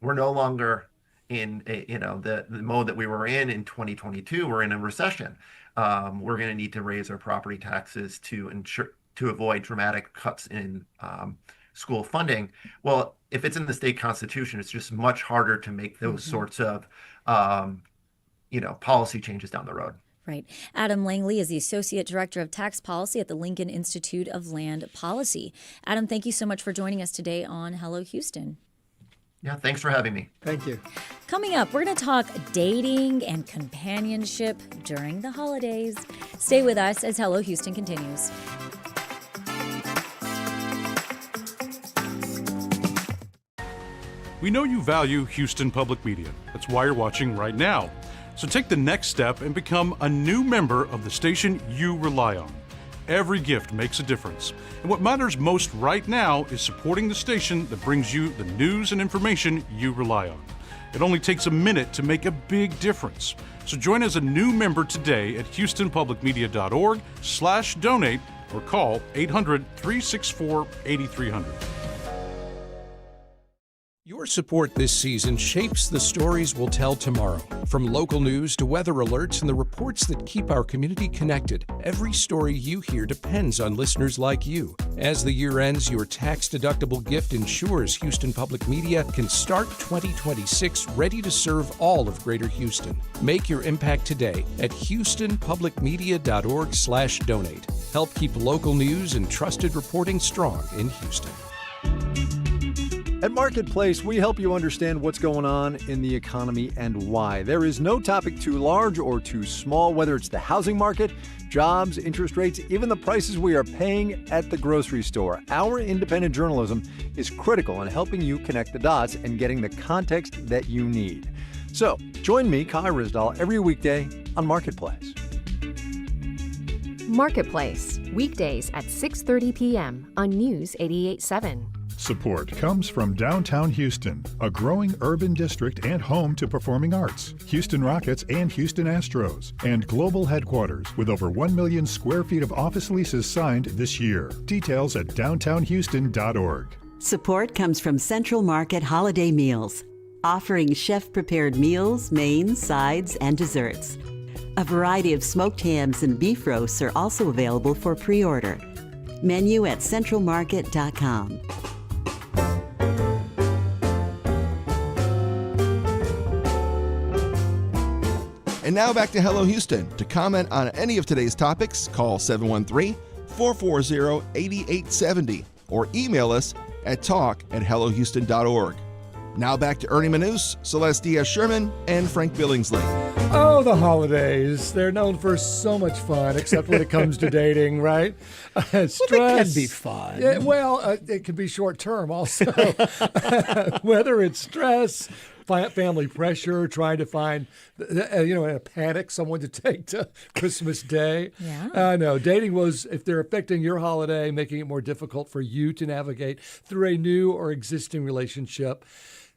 we're no longer in the mode that we were in 2022. We're in a recession. We're going to need to raise our property taxes to avoid dramatic cuts in school funding. Well, if it's in the state constitution, it's just much harder to make those sorts of policy changes down the road. Right. Adam Langley is the Associate Director of Tax Policy at the Lincoln Institute of Land Policy. Adam, thank you so much for joining us today on Hello Houston. Yeah, thanks for having me. Thank you. Coming up, we're going to talk dating and companionship during the holidays. Stay with us as Hello Houston continues. We know you value Houston Public Media. That's why you're watching right now. So take the next step and become a new member of the station you rely on. Every gift makes a difference. And what matters most right now is supporting the station that brings you the news and information you rely on. It only takes a minute to make a big difference. So join as a new member today at houstonpublicmedia.org/donate or call 800-364-8300. Your support this season shapes the stories we'll tell tomorrow. From local news to weather alerts and the reports that keep our community connected, every story you hear depends on listeners like you. As the year ends, your tax-deductible gift ensures Houston Public Media can start 2026 ready to serve all of Greater Houston. Make your impact today at houstonpublicmedia.org/donate. Help keep local news and trusted reporting strong in Houston. At Marketplace, we help you understand what's going on in the economy and why. There is no topic too large or too small, whether it's the housing market, jobs, interest rates, even the prices we are paying at the grocery store. Our independent journalism is critical in helping you connect the dots and getting the context that you need. So, join me, Kai Risdal, every weekday on Marketplace. Marketplace, weekdays at 6:30 p.m. on News 88.7. Support comes from downtown Houston, a growing urban district and home to performing arts, Houston Rockets and Houston Astros, and global headquarters with over 1 million square feet of office leases signed this year. Details at downtownhouston.org. Support comes from Central Market Holiday Meals, offering chef-prepared meals, mains, sides, and desserts. A variety of smoked hams and beef roasts are also available for pre-order. Menu at centralmarket.com. And now back to Hello Houston. To comment on any of today's topics, call 713-440-8870 or email us at talk@hellohouston.org. Now back to Ernie Manous, Celeste Diaz-Sherman, and Frank Billingsley. Oh, the holidays. They're known for so much fun, except when it comes to dating, right? Stress. Well, they can be fun. Yeah, it can be short term also. Whether it's stress, family pressure, trying to find, in a panic, someone to take to Christmas Day. Yeah. I know. Dating if they're affecting your holiday, making it more difficult for you to navigate through a new or existing relationship.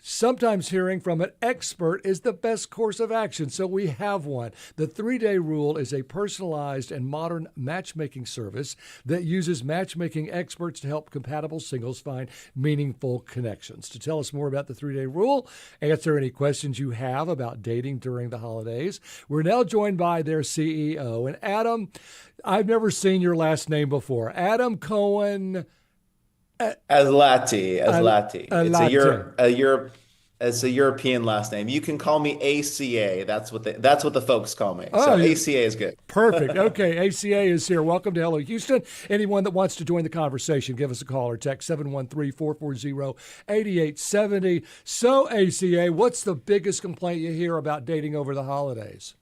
Sometimes hearing from an expert is the best course of action, so we have one. The 3 Day Rule is a personalized and modern matchmaking service that uses matchmaking experts to help compatible singles find meaningful connections. To tell us more about the 3 Day Rule, answer any questions you have about dating during the holidays, we're now joined by their CEO. And Adam, I've never seen your last name before. Adam Cohen... Aslatei. It's a European last name. You can call me ACA. That's what the folks call me. So ACA is good. Perfect. Okay, ACA is here. Welcome to Hello Houston. Anyone that wants to join the conversation, give us a call or text 713-440-8870. So ACA, what's the biggest complaint you hear about dating over the holidays?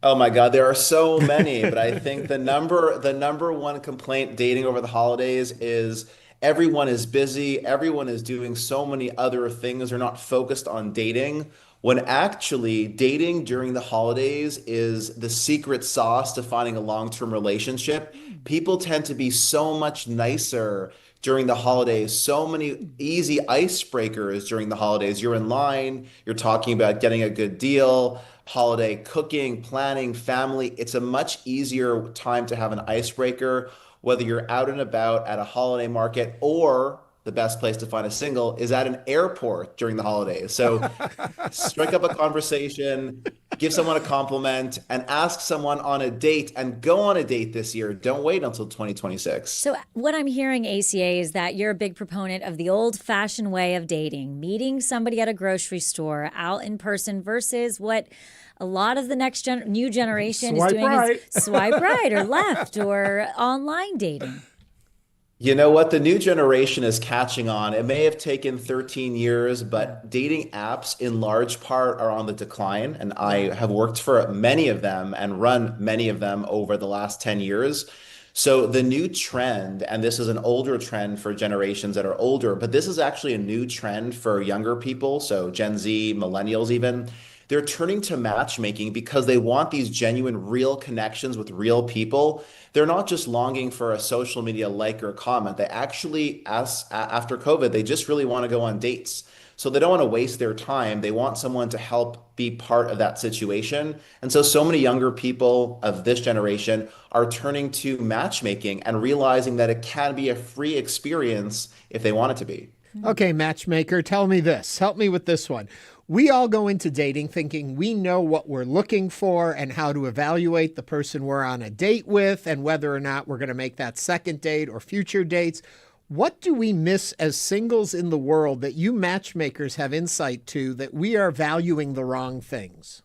Oh my God, there are so many, but I think the number one complaint dating over the holidays is everyone is busy. Everyone is doing so many other things. They're not focused on dating, when actually dating during the holidays is the secret sauce to finding a long-term relationship. People tend to be so much nicer during the holidays, so many easy icebreakers during the holidays. You're in line, you're talking about getting a good deal, holiday cooking, planning, family. It's a much easier time to have an icebreaker, whether you're out and about at a holiday market, or the best place to find a single is at an airport during the holidays. So strike up a conversation, give someone a compliment, and ask someone on a date, and go on a date this year. Don't wait until 2026. So what I'm hearing, ACA, is that you're a big proponent of the old-fashioned way of dating, meeting somebody at a grocery store, out in person, versus what a lot of the new generation is doing, is swipe right or left or online dating. You know what? The new generation is catching on. It may have taken 13 years, but dating apps in large part are on the decline. And I have worked for many of them and run many of them over the last 10 years. So the new trend, and this is an older trend for generations that are older, but this is actually a new trend for younger people. So Gen Z, millennials even, they're turning to matchmaking because they want these genuine, real connections with real people. They're not just longing for a social media like or comment. They actually, after COVID, they just really want to go on dates. So they don't want to waste their time. They want someone to help be part of that situation. And so many younger people of this generation are turning to matchmaking and realizing that it can be a free experience if they want it to be. Okay, matchmaker, tell me this. Help me with this one. We all go into dating thinking we know what we're looking for and how to evaluate the person we're on a date with and whether or not we're going to make that second date or future dates. What do we miss as singles in the world that you matchmakers have insight to that we are valuing the wrong things?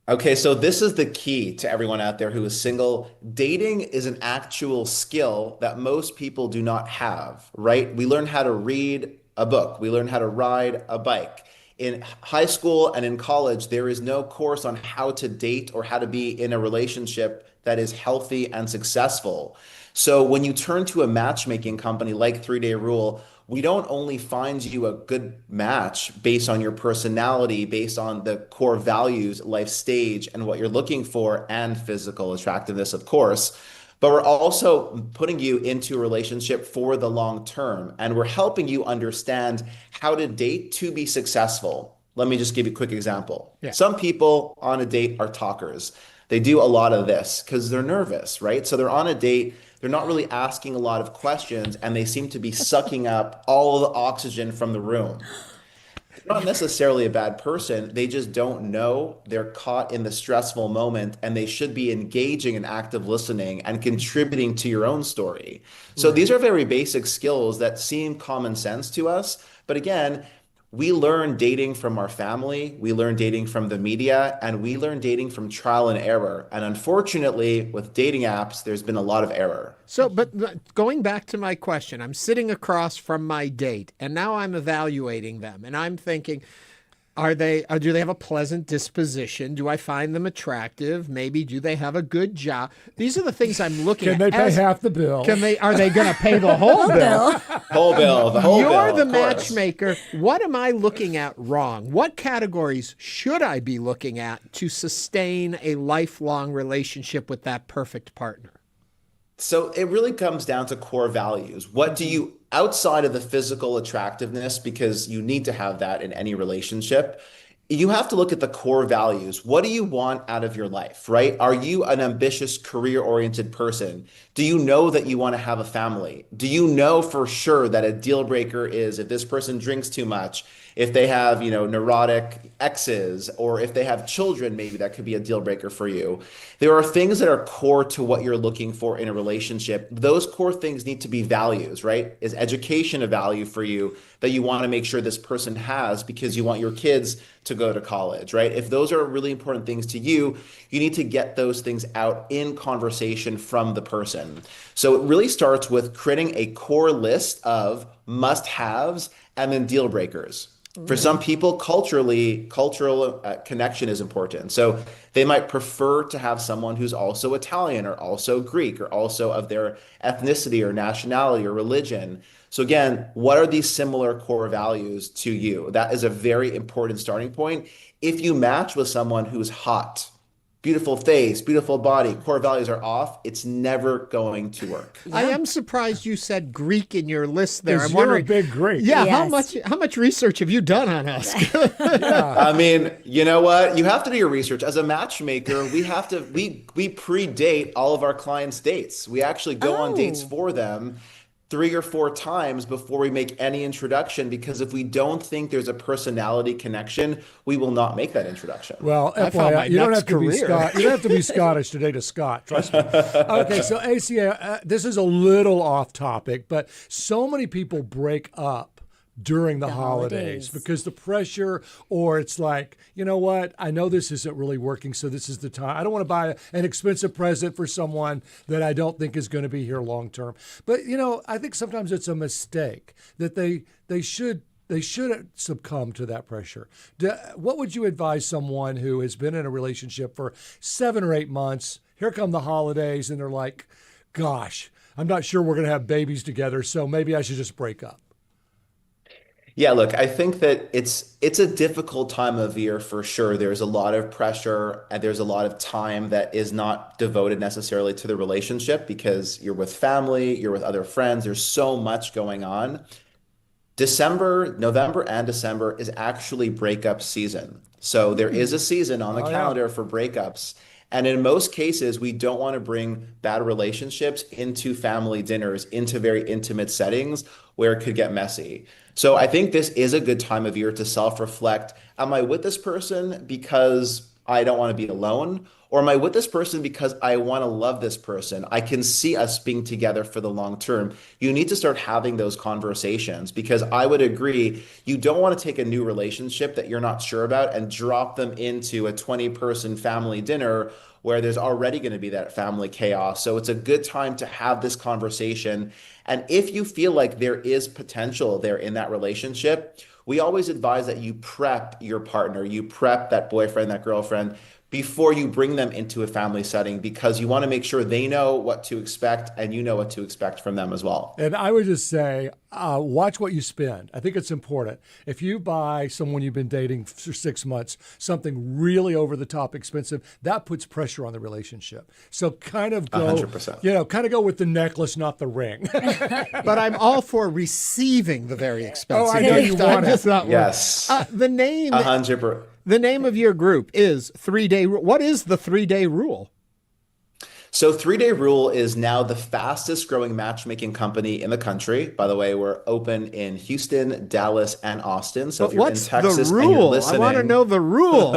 Okay, so this is the key to everyone out there who is single. Dating is an actual skill that most people do not have, right? We learn how to read a book. We learn how to ride a bike. In high school and in college, there is no course on how to date or how to be in a relationship that is healthy and successful. So when you turn to a matchmaking company like 3 Day Rule, we don't only find you a good match based on your personality, based on the core values, life stage, and what you're looking for, and physical attractiveness, of course, but we're also putting you into a relationship for the long term, and we're helping you understand how to date to be successful. Let me just give you a quick example. Yeah. Some people on a date are talkers. They do a lot of this because they're nervous, right? So they're on a date, they're not really asking a lot of questions, and they seem to be sucking up all the oxygen from the room. They're not necessarily a bad person. They just don't know. They're caught in the stressful moment, and they should be engaging in active listening and contributing to your own story. So these are very basic skills that seem common sense to us. But again, we learn dating from our family, we learn dating from the media, and we learn dating from trial and error. And unfortunately, with dating apps, there's been a lot of error. So, but going back to my question, I'm sitting across from my date, and now I'm evaluating them, and I'm thinking, do they have a pleasant disposition? Do I find them attractive? Maybe do they have a good job? These are the things I'm looking at. Can they pay half the bill? Are they going to pay the whole bill? Whole bill, the whole bill. You're the matchmaker. What am I looking at wrong? What categories should I be looking at to sustain a lifelong relationship with that perfect partner? So it really comes down to core values. What do you, outside of the physical attractiveness, because you need to have that in any relationship, you have to look at the core values. What do you want out of your life, right? Are you an ambitious, career-oriented person? Do you know that you want to have a family? Do you know for sure that a deal breaker is if this person drinks too much, if they have, neurotic exes, or if they have children, maybe that could be a deal breaker for you. There are things that are core to what you're looking for in a relationship. Those core things need to be values, right? Is education a value for you that you want to make sure this person has because you want your kids to go to college, right? If those are really important things to you, you need to get those things out in conversation from the person. So it really starts with creating a core list of must-haves and then deal breakers. For some people, cultural connection is important. So they might prefer to have someone who's also Italian or also Greek or also of their ethnicity or nationality or religion. So again, what are these similar core values to you? That is a very important starting point. If you match with someone who's hot, beautiful face, beautiful body, core values are off, it's never going to work. I am surprised you said Greek in your list there. I'm You're wondering, a big Greek. Yeah, Yes. how much research have you done on us? I mean, you know what? You have to do your research. As a matchmaker, we predate all of our clients' dates. We actually go on dates for them 3 or 4 times before we make any introduction, because if we don't think there's a personality connection, we will not make that introduction. Well, FYI, you don't have to be Scott. You don't have to be Scottish to date a Scot. Trust me. Okay, so ACA, this is a little off topic, but so many people break up during the holidays because the pressure, or it's like, you know what, I know this isn't really working, so this is the time. I don't want to buy an expensive present for someone that I don't think is going to be here long term. But, I think sometimes it's a mistake that they should succumb to that pressure. What would you advise someone who has been in a relationship for 7 or 8 months? Here come the holidays, and they're like, gosh, I'm not sure we're going to have babies together, so maybe I should just break up. Yeah, look, I think that it's a difficult time of year for sure. There's a lot of pressure and there's a lot of time that is not devoted necessarily to the relationship because you're with family, you're with other friends. There's so much going on. November and December is actually breakup season. So there is a season on the calendar for breakups. And in most cases, we don't want to bring bad relationships into family dinners, into very intimate settings where it could get messy. So I think this is a good time of year to self-reflect. Am I with this person because I don't want to be alone? Or am I with this person because I want to love this person? I can see us being together for the long term. You need to start having those conversations because I would agree, you don't want to take a new relationship that you're not sure about and drop them into a 20-person family dinner where there's already going to be that family chaos. So it's a good time to have this conversation. And if you feel like there is potential there in that relationship, we always advise that you prep your partner, you prep that boyfriend, that girlfriend, before you bring them into a family setting because you want to make sure they know what to expect and you know what to expect from them as well. And I would just say, watch what you spend. I think it's important. If you buy someone you've been dating for 6 months, something really over the top expensive, that puts pressure on the relationship. So kind of go, 100%. Kind of go with the necklace, not the ring. But I'm all for receiving the very expensive. I know you want it. Yes. The name 100%. The name of your group is 3 Day Rule. What is the 3 Day Rule? So 3 Day Rule is now the fastest growing matchmaking company in the country. By the way, we're open in Houston, Dallas, and Austin. So if you're in Texas and you're listening. I want to know the rule.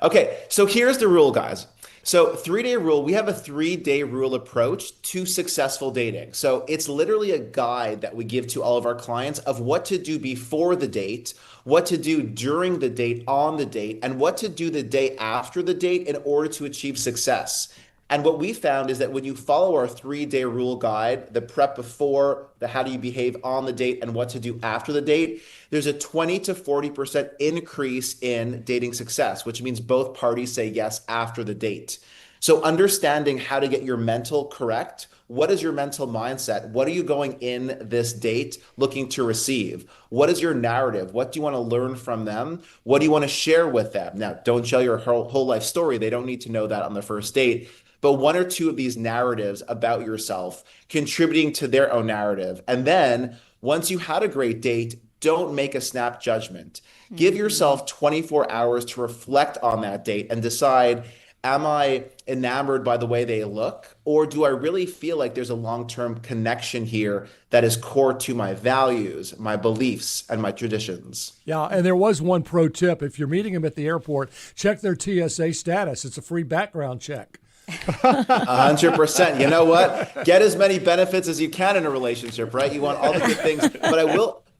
Okay, so here's the rule, guys. So 3 Day Rule, we have a 3-day rule approach to successful dating. So it's literally a guide that we give to all of our clients of what to do before the date, what to do during the date, on the date, and what to do the day after the date in order to achieve success. And what we found is that when you follow our 3-day rule guide, the prep before, the how do you behave on the date, and what to do after the date, there's a 20 to 40% increase in dating success, which means both parties say yes after the date. So understanding how to get your mental correct. What is your mental mindset? What are you going in this date looking to receive? What is your narrative? What do you want to learn from them? What do you want to share with them? Now, don't share your whole life story. They don't need to know that on the first date. But 1 or 2 of these narratives about yourself contributing to their own narrative. And then once you had a great date, don't make a snap judgment. Give yourself 24 hours to reflect on that date and decide, am I enamored by the way they look? Or do I really feel like there's a long-term connection here that is core to my values, my beliefs, and my traditions? Yeah, and there was one pro tip. If you're meeting them at the airport, check their TSA status. It's a free background check. 100%. You know what? Get as many benefits as you can in a relationship, right? You want all the good things.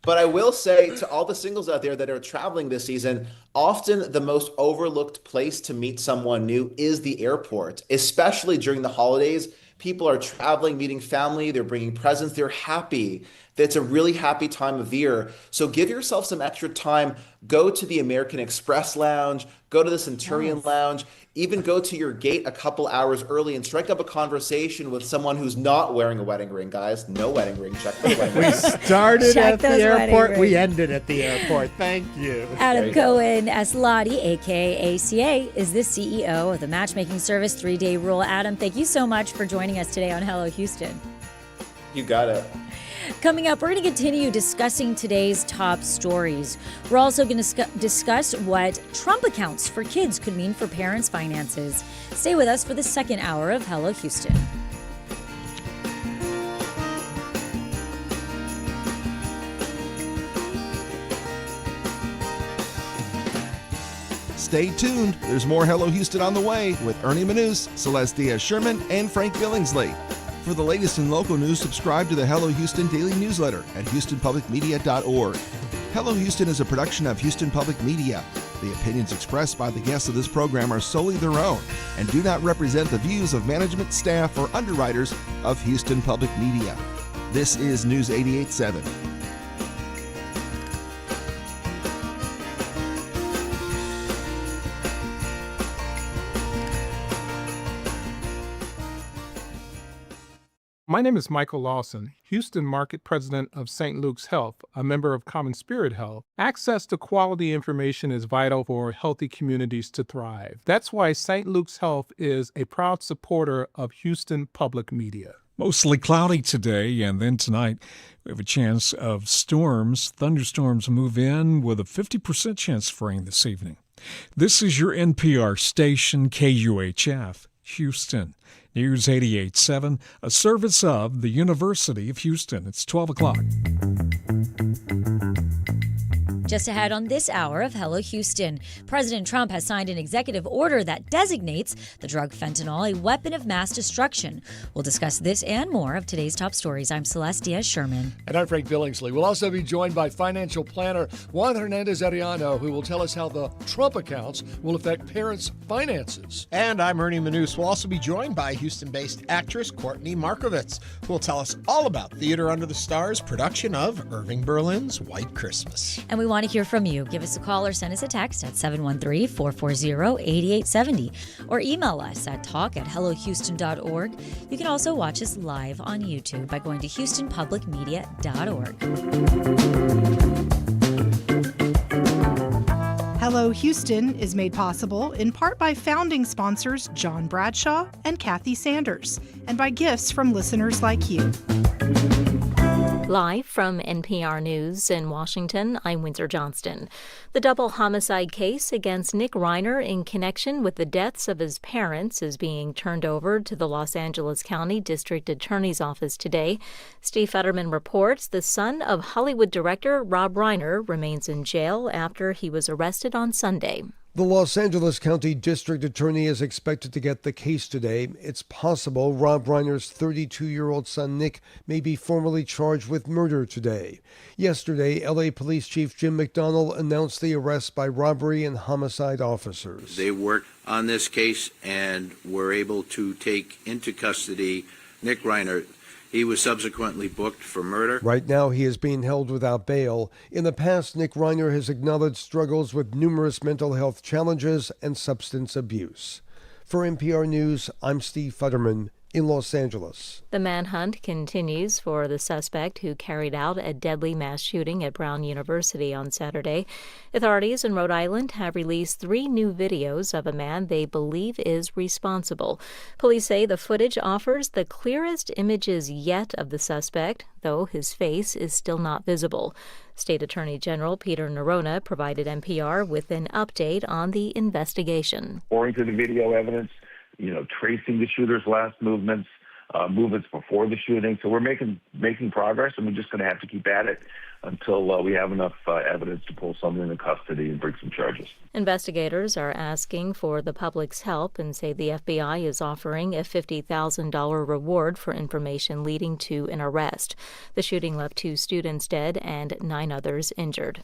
But I will say to all the singles out there that are traveling this season, often the most overlooked place to meet someone new is the airport, especially during the holidays. People are traveling, meeting family, they're bringing presents, they're happy. It's a really happy time of year. So give yourself some extra time. Go to the American Express Lounge, go to the Centurion Lounge, even go to your gate a couple hours early and strike up a conversation with someone who's not wearing a wedding ring, guys. No wedding ring. Check the wedding ring. We started at the airport. We ended at the airport. Thank you. Adam Cohen-Aslatei, a.k.a. ACA, is the CEO of the matchmaking service 3 Day Rule. Adam, thank you so much for joining us today on Hello Houston. You got it. Coming up, we're going to continue discussing today's top stories. We're also going to discuss what Trump accounts for kids could mean for parents' finances. Stay with us for the second hour of Hello Houston. Stay tuned. There's more Hello Houston on the way with Ernie Manous, Celeste Diaz-Sherman, and Frank Billingsley. For the latest in local news, subscribe to the Hello Houston daily newsletter at houstonpublicmedia.org. Hello Houston is a production of Houston Public Media. The opinions expressed by the guests of this program are solely their own and do not represent the views of management, staff, or underwriters of Houston Public Media. This is News 88.7. My name is Michael Lawson, Houston Market President of St. Luke's Health, a member of Common Spirit Health. Access to quality information is vital for healthy communities to thrive. That's why St. Luke's Health is a proud supporter of Houston Public Media. Mostly cloudy today, and then tonight we have a chance of storms. Thunderstorms move in with a 50% chance of rain this evening. This is your NPR station, KUHF, Houston. News 88.7, a service of the University of Houston. It's 12 o'clock. Just ahead on this hour of Hello Houston, President Trump has signed an executive order that designates the drug fentanyl a weapon of mass destruction. We'll discuss this and more of today's top stories. I'm Celeste Diaz-Sherman. And I'm Frank Billingsley. We'll also be joined by financial planner Juan HernandezAriano, who will tell us how the Trump accounts will affect parents' finances. And I'm Ernie Manous. We'll also be joined by Houston-based actress Courtney Markowitz, who will tell us all about Theater Under the Stars' production of Irving Berlin's White Christmas. And we want to hear from you. Give us a call or send us a text at 713-440-8870 or email us at talk@hellohouston.org. You can also watch us live on YouTube by going to houstonpublicmedia.org. Hello Houston is made possible in part by founding sponsors John Bradshaw and Kathy Sanders, and by gifts from listeners like you. Live from NPR News in Washington, I'm Windsor Johnston. The double homicide case against Nick Reiner in connection with the deaths of his parents is being turned over to the Los Angeles County District Attorney's Office today. Steve Fetterman reports the son of Hollywood director Rob Reiner remains in jail after he was arrested on Sunday. The Los Angeles County District Attorney is expected to get the case today. It's possible Rob Reiner's 32-year-old son Nick may be formally charged with murder today. Yesterday, L.A. Police Chief Jim McDonnell announced the arrest by robbery and homicide officers. They worked on this case and were able to take into custody Nick Reiner. He was subsequently booked for murder. Right now, he is being held without bail. In the past, Nick Reiner has acknowledged struggles with numerous mental health challenges and substance abuse. For NPR News, I'm Steve Futterman in Los Angeles. The manhunt continues for the suspect who carried out a deadly mass shooting at Brown University on Saturday. Authorities in Rhode Island have released 3 new videos of a man they believe is responsible. Police say the footage offers the clearest images yet of the suspect, though his face is still not visible. State Attorney General Peter Nerona provided NPR with an update on the investigation. According to the video evidence, tracing the shooter's last movements, movements before the shooting. So we're making progress, and we're just going to have to keep at it until we have enough evidence to pull someone into custody and bring some charges. Investigators are asking for the public's help and say the FBI is offering a $50,000 reward for information leading to an arrest. The shooting left 2 students dead and 9 others injured.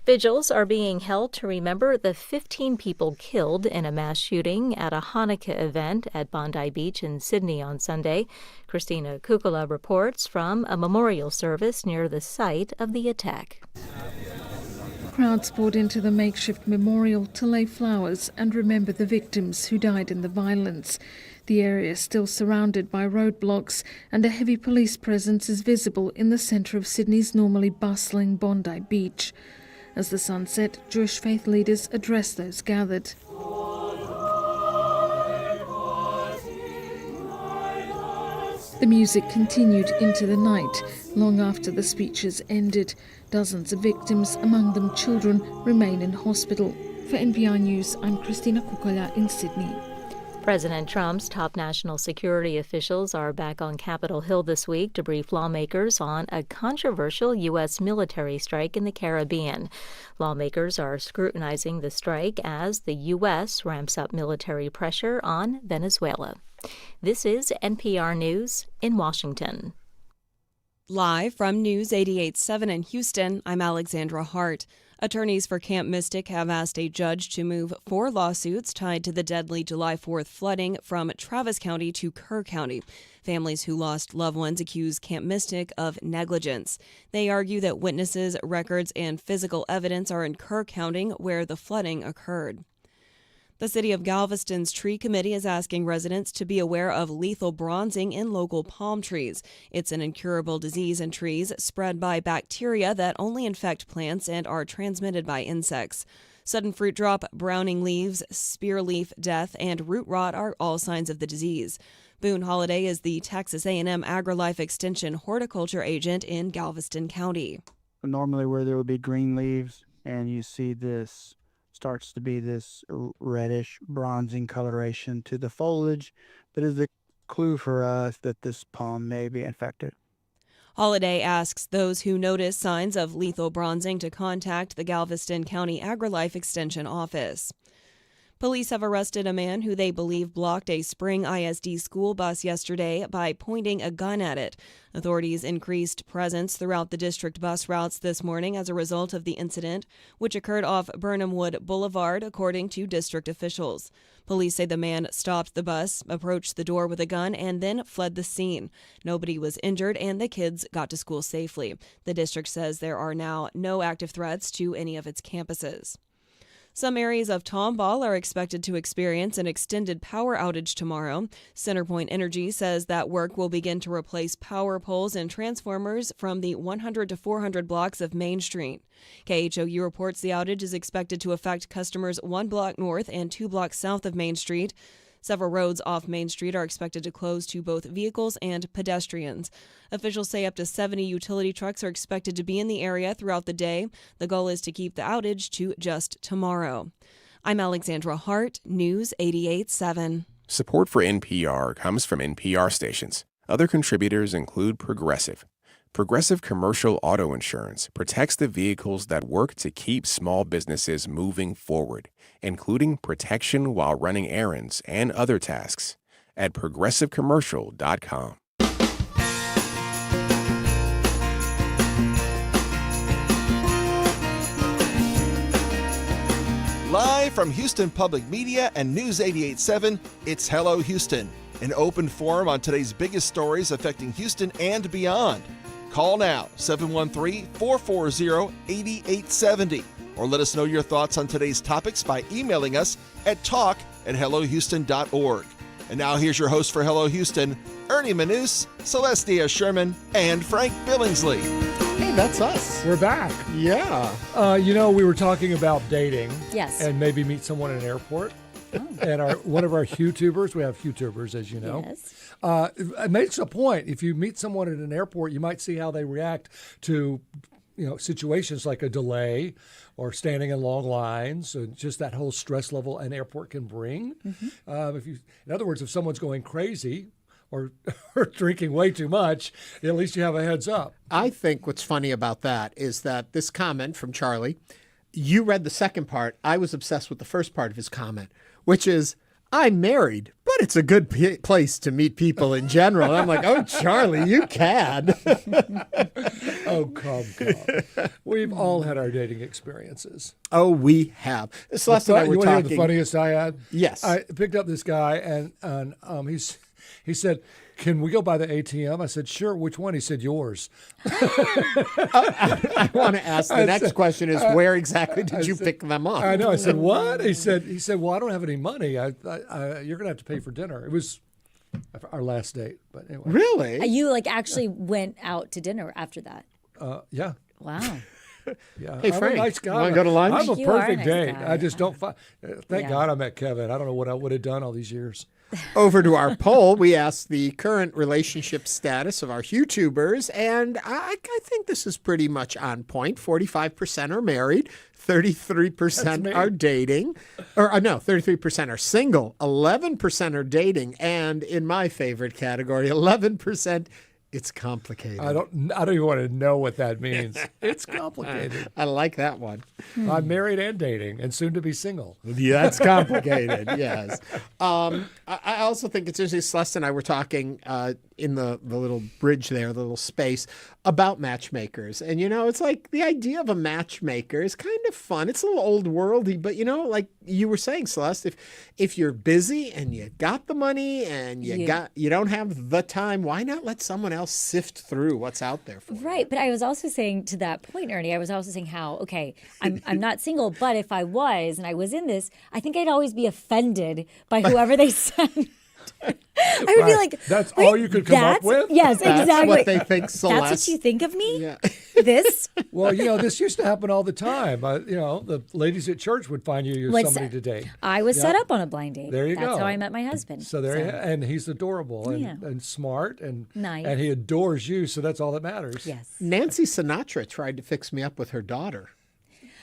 Vigils are being held to remember the 15 people killed in a mass shooting at a Hanukkah event at Bondi Beach in Sydney on Sunday. Christina Kukula reports from a memorial service near the site of the attack. Crowds poured into the makeshift memorial to lay flowers and remember the victims who died in the violence. The area is still surrounded by roadblocks, and a heavy police presence is visible in the centre of Sydney's normally bustling Bondi Beach. As the sun set, Jewish faith leaders addressed those gathered. The music continued into the night, long after the speeches ended. Dozens of victims, among them children, remain in hospital. For NPR News, I'm Christina Kukola in Sydney. President Trump's top national security officials are back on Capitol Hill this week to brief lawmakers on a controversial U.S. military strike in the Caribbean. Lawmakers are scrutinizing the strike as the U.S. ramps up military pressure on Venezuela. This is NPR News in Washington. Live from News 88.7 in Houston, I'm Alexandra Hart. Attorneys for Camp Mystic have asked a judge to move 4 lawsuits tied to the deadly July 4th flooding from Travis County to Kerr County. Families who lost loved ones accuse Camp Mystic of negligence. They argue that witnesses, records, and physical evidence are in Kerr County, where the flooding occurred. The City of Galveston's tree committee is asking residents to be aware of lethal bronzing in local palm trees. It's an incurable disease in trees spread by bacteria that only infect plants and are transmitted by insects. Sudden fruit drop, browning leaves, spear leaf death, and root rot are all signs of the disease. Boone Holiday is the Texas A&M AgriLife Extension horticulture agent in Galveston County. Normally where there would be green leaves and you see this starts to be this reddish bronzing coloration to the foliage that is a clue for us that this palm may be infected. Holiday asks those who notice signs of lethal bronzing to contact the Galveston County AgriLife Extension office. Police have arrested a man who they believe blocked a Spring ISD school bus yesterday by pointing a gun at it. Authorities increased presence throughout the district bus routes this morning as a result of the incident, which occurred off Burnhamwood Boulevard, according to district officials. Police say the man stopped the bus, approached the door with a gun, and then fled the scene. Nobody was injured, and the kids got to school safely. The district says there are now no active threats to any of its campuses. Some areas of Tomball are expected to experience an extended power outage tomorrow. CenterPoint Energy says that work will begin to replace power poles and transformers from the 100 to 400 blocks of Main Street. KHOU reports the outage is expected to affect customers 1 block north and 2 blocks south of Main Street. Several roads off Main Street are expected to close to both vehicles and pedestrians. Officials say up to 70 utility trucks are expected to be in the area throughout the day. The goal is to keep the outage to just tomorrow. I'm Alexandra Hart, News 88.7. Support for NPR comes from NPR stations. Other contributors include Progressive. Progressive Commercial Auto Insurance protects the vehicles that work to keep small businesses moving forward, including protection while running errands and other tasks at progressivecommercial.com. Live from Houston Public Media and News 88.7, it's Hello Houston, an open forum on today's biggest stories affecting Houston and beyond. Call now, 713-440-8870, or let us know your thoughts on today's topics by emailing us at talk@hellohouston.org. And now here's your host for Hello Houston, Ernie Manous, Celestia Sherman, and Frank Billingsley. Hey, that's us. We're back. Yeah. We were talking about dating. Yes. And maybe meet someone in an airport. And one of our YouTubers, we have YouTubers, as you know, it makes a point. If you meet someone at an airport, you might see how they react to, situations like a delay or standing in long lines. So just that whole stress level an airport can bring. Mm-hmm. In other words, if someone's going crazy or drinking way too much, at least you have a heads up. I think what's funny about that is that this comment from Charlie, you read the second part. I was obsessed with the first part of his comment, which is, I'm married, but it's a good place to meet people in general. And I'm like, oh, Charlie, you can. Oh, come. We've all had our dating experiences. Oh, we have. Celeste and I were you talking. Want to hear the funniest I had? Yes. I picked up this guy, and he said, can we go by the ATM? I said, sure. Which one? He said, yours. I want to ask the next question is, where exactly did you pick them up? I know. I said, what? He said, well, I don't have any money. You're going to have to pay for dinner. It was our last date. But anyway. Really? You actually went out to dinner after that? Yeah. Wow. Yeah, Hey, I'm Frank, a nice guy. you wanna go to lunch? I'm a You are a perfect nice date. guy. I just don't thank Yeah. God I met Kevin. I don't know what I would have done all these years. Over to our poll, we asked the current relationship status of our YouTubers, and I think this is pretty much on point. 45% are married, 33% are dating, or no, 33% are single, 11% are dating, and in my favorite category, 11%. It's complicated. I don't even want to know what that means. It's complicated. I like that one. I'm married and dating and soon to be single. Yeah, that's complicated. Yes. I also think it's interesting. Celeste and I were talking in the little bridge there, the little space, about matchmakers. And, it's like the idea of a matchmaker is kind of fun. It's a little old worldy, but, like you were saying, Celeste, if you're busy and you got the money and you don't have the time, why not let someone else sift through what's out there for you? Right, but I was also saying to that point, Ernie, I was also saying how, okay, I'm not single, but if I was and I was in this, I think I'd always be offended by whoever they send. I would be like, that's all you could come up with? Yes, That's exactly. what they think, Celeste. That's what you think of me? Yeah. This? Well, this used to happen all the time. The ladies at church would find you somebody to date. I was set up on a blind date. There you That's go. how I met my husband. So and he's adorable and smart and nice. And he adores you. So that's all that matters. Yes. Nancy Sinatra tried to fix me up with her daughter.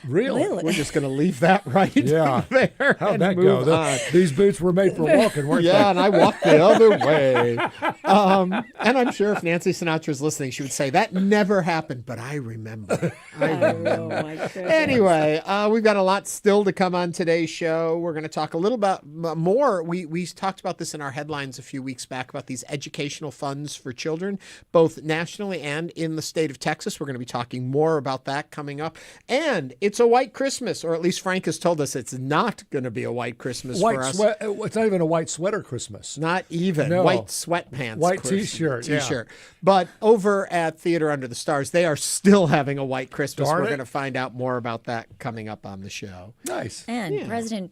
Really? We're just going to leave that right Yeah. there. How'd and that move go? on. These boots were made for walking, weren't they? Yeah, and I walked the other way. And I'm sure if Nancy Sinatra's listening, she would say, that never happened, but I remember. Oh, my goodness. Anyway, we've got a lot still to come on today's show. We're going to talk a little bit more. We talked about this in our headlines a few weeks back about these educational funds for children, both nationally and in the state of Texas. We're going to be talking more about that coming up. And it's a white Christmas, or at least Frank has told us it's not going to be a white Christmas for us. It's not even a white sweater Christmas. Not even. No. White sweatpants. White Christmas. T-shirt. T-shirt. But over at Theater Under the Stars, they are still having a white Christmas. Darn We're it. going to find out more about that coming up on the show. Nice. And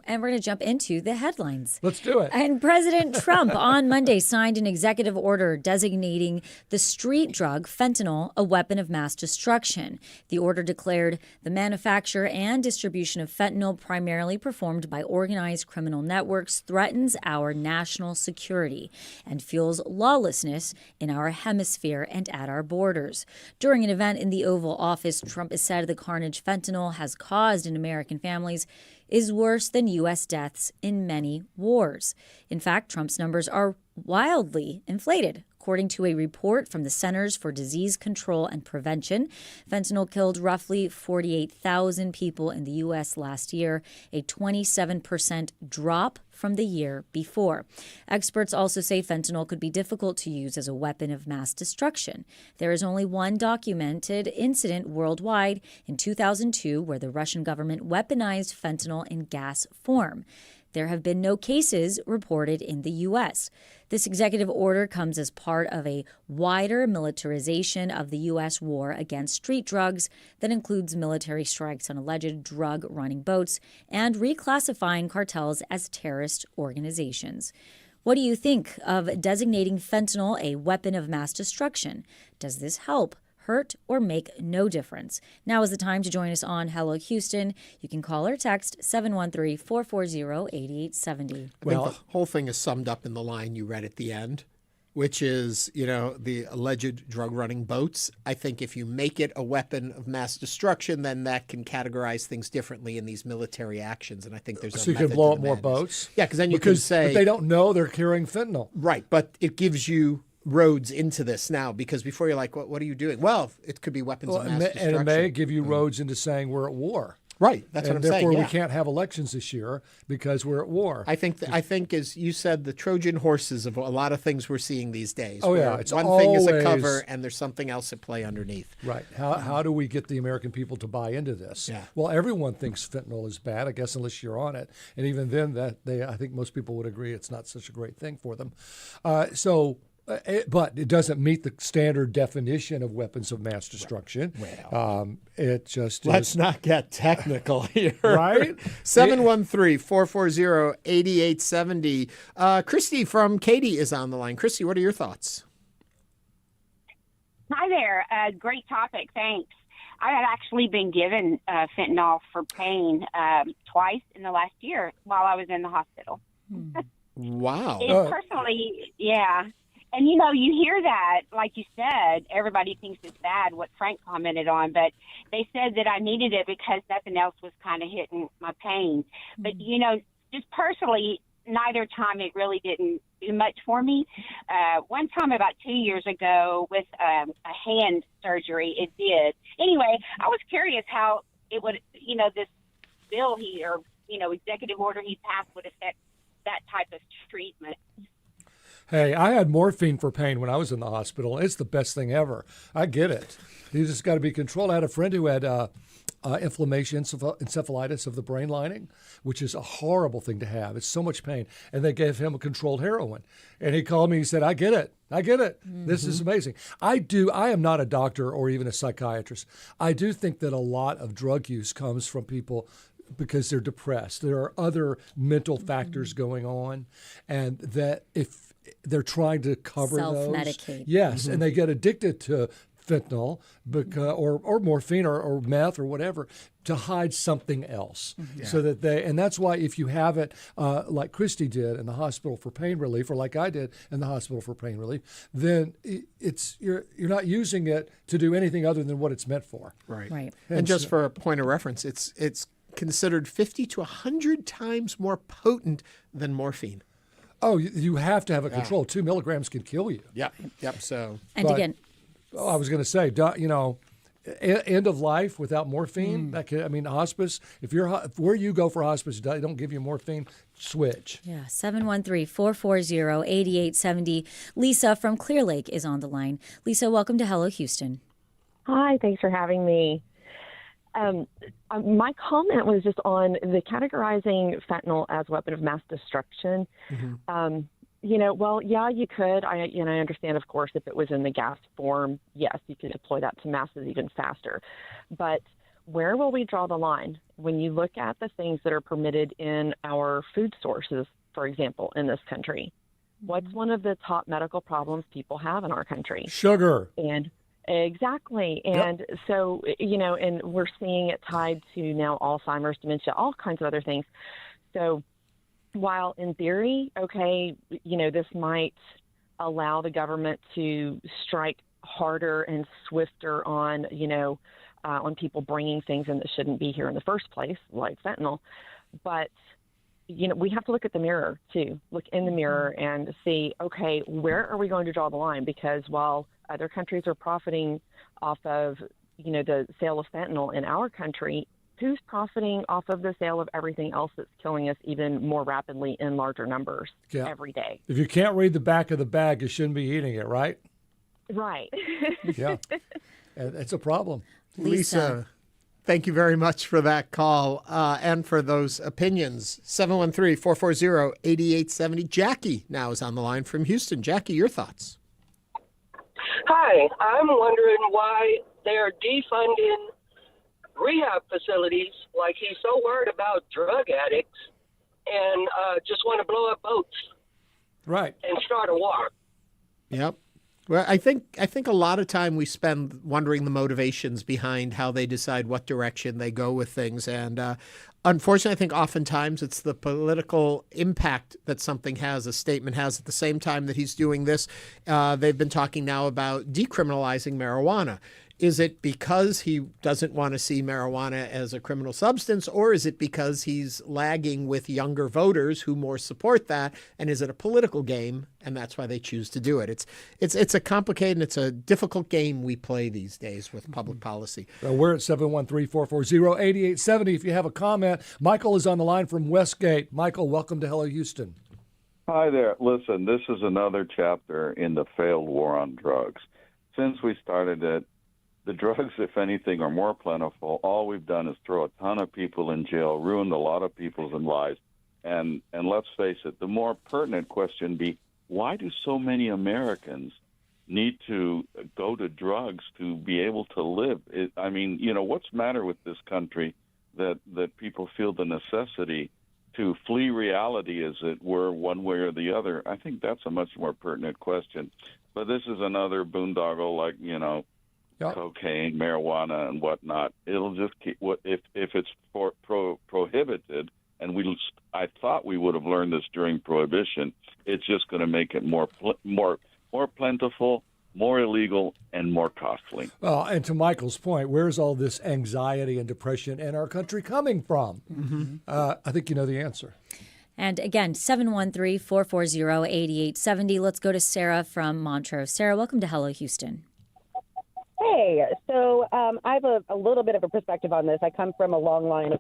and we're going to jump into the headlines. Let's do it. And President Trump on Monday signed an executive order designating the street drug fentanyl a weapon of mass destruction. The order declared the manufacture and distribution of fentanyl, primarily performed by organized criminal networks, threatens our national security and fuels lawlessness in our hemisphere and at our borders. During an event in the Oval Office, Trump has said the carnage fentanyl has caused in American families is worse than U.S. deaths in many wars. In fact, Trump's numbers are wildly inflated. According to a report from the Centers for Disease Control and Prevention, fentanyl killed roughly 48,000 people in the U.S. last year, a 27% drop from the year before. Experts also say fentanyl could be difficult to use as a weapon of mass destruction. There is only one documented incident worldwide in 2002 where the Russian government weaponized fentanyl in gas form. There have been no cases reported in the U.S. This executive order comes as part of a wider militarization of the U.S. war against street drugs that includes military strikes on alleged drug-running boats and reclassifying cartels as terrorist organizations. What do you think of designating fentanyl a weapon of mass destruction? Does this help, hurt, or make no difference? Now is the time to join us on Hello Houston. You can call or text 713-440-8870. Well, the whole thing is summed up in the line you read at the end, which is, the alleged drug-running boats. I think if you make it a weapon of mass destruction, then that can categorize things differently in these military actions. And I think there's So you can blow up more boats? Yeah, because then you can say... But they don't know they're carrying fentanyl. Right, but it gives you roads into this now, because before you're like, what are you doing? Well, it could be weapons of mass destruction. And it may give you roads into saying we're at war. Right, that's what I'm saying. Therefore, we can't have elections this year because we're at war. I think, as you said, the Trojan horses of a lot of things we're seeing these days. Oh, yeah. It's one thing is a cover and there's something else at play underneath. Right. How do we get the American people to buy into this? Yeah. Well, everyone thinks fentanyl is bad, I guess, unless you're on it. And even then, I think most people would agree it's not such a great thing for them. But it doesn't meet the standard definition of weapons of mass destruction. Well, it just let's not get technical here. Right? 713-440-8870. Christy from Katy is on the line. Christy, what are your thoughts? Hi there. Great topic. Thanks. I had actually been given fentanyl for pain twice in the last year while I was in the hospital. Wow. Personally, yeah. And, you hear that, like you said, everybody thinks it's bad, what Frank commented on, but they said that I needed it because nothing else was kind of hitting my pain. But, just personally, neither time it really didn't do much for me. One time about 2 years ago with a hand surgery, it did. Anyway, I was curious how it would, this bill executive order he passed would affect that type of treatment. Hey, I had morphine for pain when I was in the hospital. It's the best thing ever. I get it. You just got to be controlled. I had a friend who had inflammation, encephalitis of the brain lining, which is a horrible thing to have. It's so much pain. And they gave him a controlled heroin. And he called me. He said, I get it. Mm-hmm. This is amazing. I am not a doctor or even a psychiatrist. I do think that a lot of drug use comes from people because they're depressed. There are other mental factors going on, and that if they're trying to cover self-medicate. Yes, and they get addicted to fentanyl or morphine or meth or whatever to hide something else. Yeah. So that and that's why if you have it like Christy did in the hospital for pain relief, or like I did in the hospital for pain relief, then you're not using it to do anything other than what it's meant for. Right. And just for a point of reference, it's considered 50 to 100 times more potent than morphine. Oh, you have to have a control. 2 milligrams can kill you. Yep. So, again, I was going to say, end of life without morphine. That could, hospice. If where you go for hospice, they don't give you morphine. Switch. Yeah, 713-440-8870. Lisa from Clear Lake is on the line. Lisa, welcome to Hello Houston. Hi, thanks for having me. My comment was just on the categorizing fentanyl as a weapon of mass destruction. Mm-hmm. You could. I understand, of course, if it was in the gas form, yes, you could deploy that to masses even faster. But where will we draw the line when you look at the things that are permitted in our food sources, for example, in this country? What's one of the top medical problems people have in our country? Sugar. Exactly. And so, and we're seeing it tied to now Alzheimer's, dementia, all kinds of other things. So while in theory, this might allow the government to strike harder and swifter on people bringing things in that shouldn't be here in the first place, like fentanyl. But, we have to look at the mirror too, look in the mirror and see, where are we going to draw the line? Because while other countries are profiting off of, the sale of fentanyl in our country, who's profiting off of the sale of everything else that's killing us even more rapidly in larger numbers every day? If you can't read the back of the bag, you shouldn't be eating it, right? Right. Yeah. It's a problem. Lisa, thank you very much for that call and for those opinions. 713-440-8870. Jackie now is on the line from Houston. Jackie, your thoughts? Hi, I'm wondering why they're defunding rehab facilities like he's so worried about drug addicts and just want to blow up boats. Right. And start a war. Yep. Well, I think a lot of time we spend wondering the motivations behind how they decide what direction they go with things. And unfortunately, I think oftentimes it's the political impact that something has, a statement has. At the same time that he's doing this, they've been talking now about decriminalizing marijuana. Is it because he doesn't want to see marijuana as a criminal substance, or is it because he's lagging with younger voters who more support that? And is it a political game, and that's why they choose to do it? It's a complicated and it's a difficult game we play these days with public policy. We're at 713-440-8870. If you have a comment, Michael is on the line from Westgate. Michael, welcome to Hello Houston. Hi there. Listen, this is another chapter in the failed war on drugs. Since we started it, the drugs, if anything, are more plentiful. All we've done is throw a ton of people in jail, ruined a lot of people's lives. And let's face it, the more pertinent question be, why do so many Americans need to go to drugs to be able to live? What's the matter with this country that people feel the necessity to flee reality, as it were, one way or the other? I think that's a much more pertinent question. But this is another boondoggle, cocaine, marijuana, and whatnot. It'll just keep. If it's prohibited, and I thought we would have learned this during Prohibition. It's just going to make it more plentiful, more illegal, and more costly. Well, and to Michael's point, where's all this anxiety and depression in our country coming from? Mm-hmm. I think you know the answer. And again, 713-440-8870. Let's go to Sarah from Montrose. Sarah, welcome to Hello Houston. Hey, so I have a little bit of a perspective on this. I come from a long line of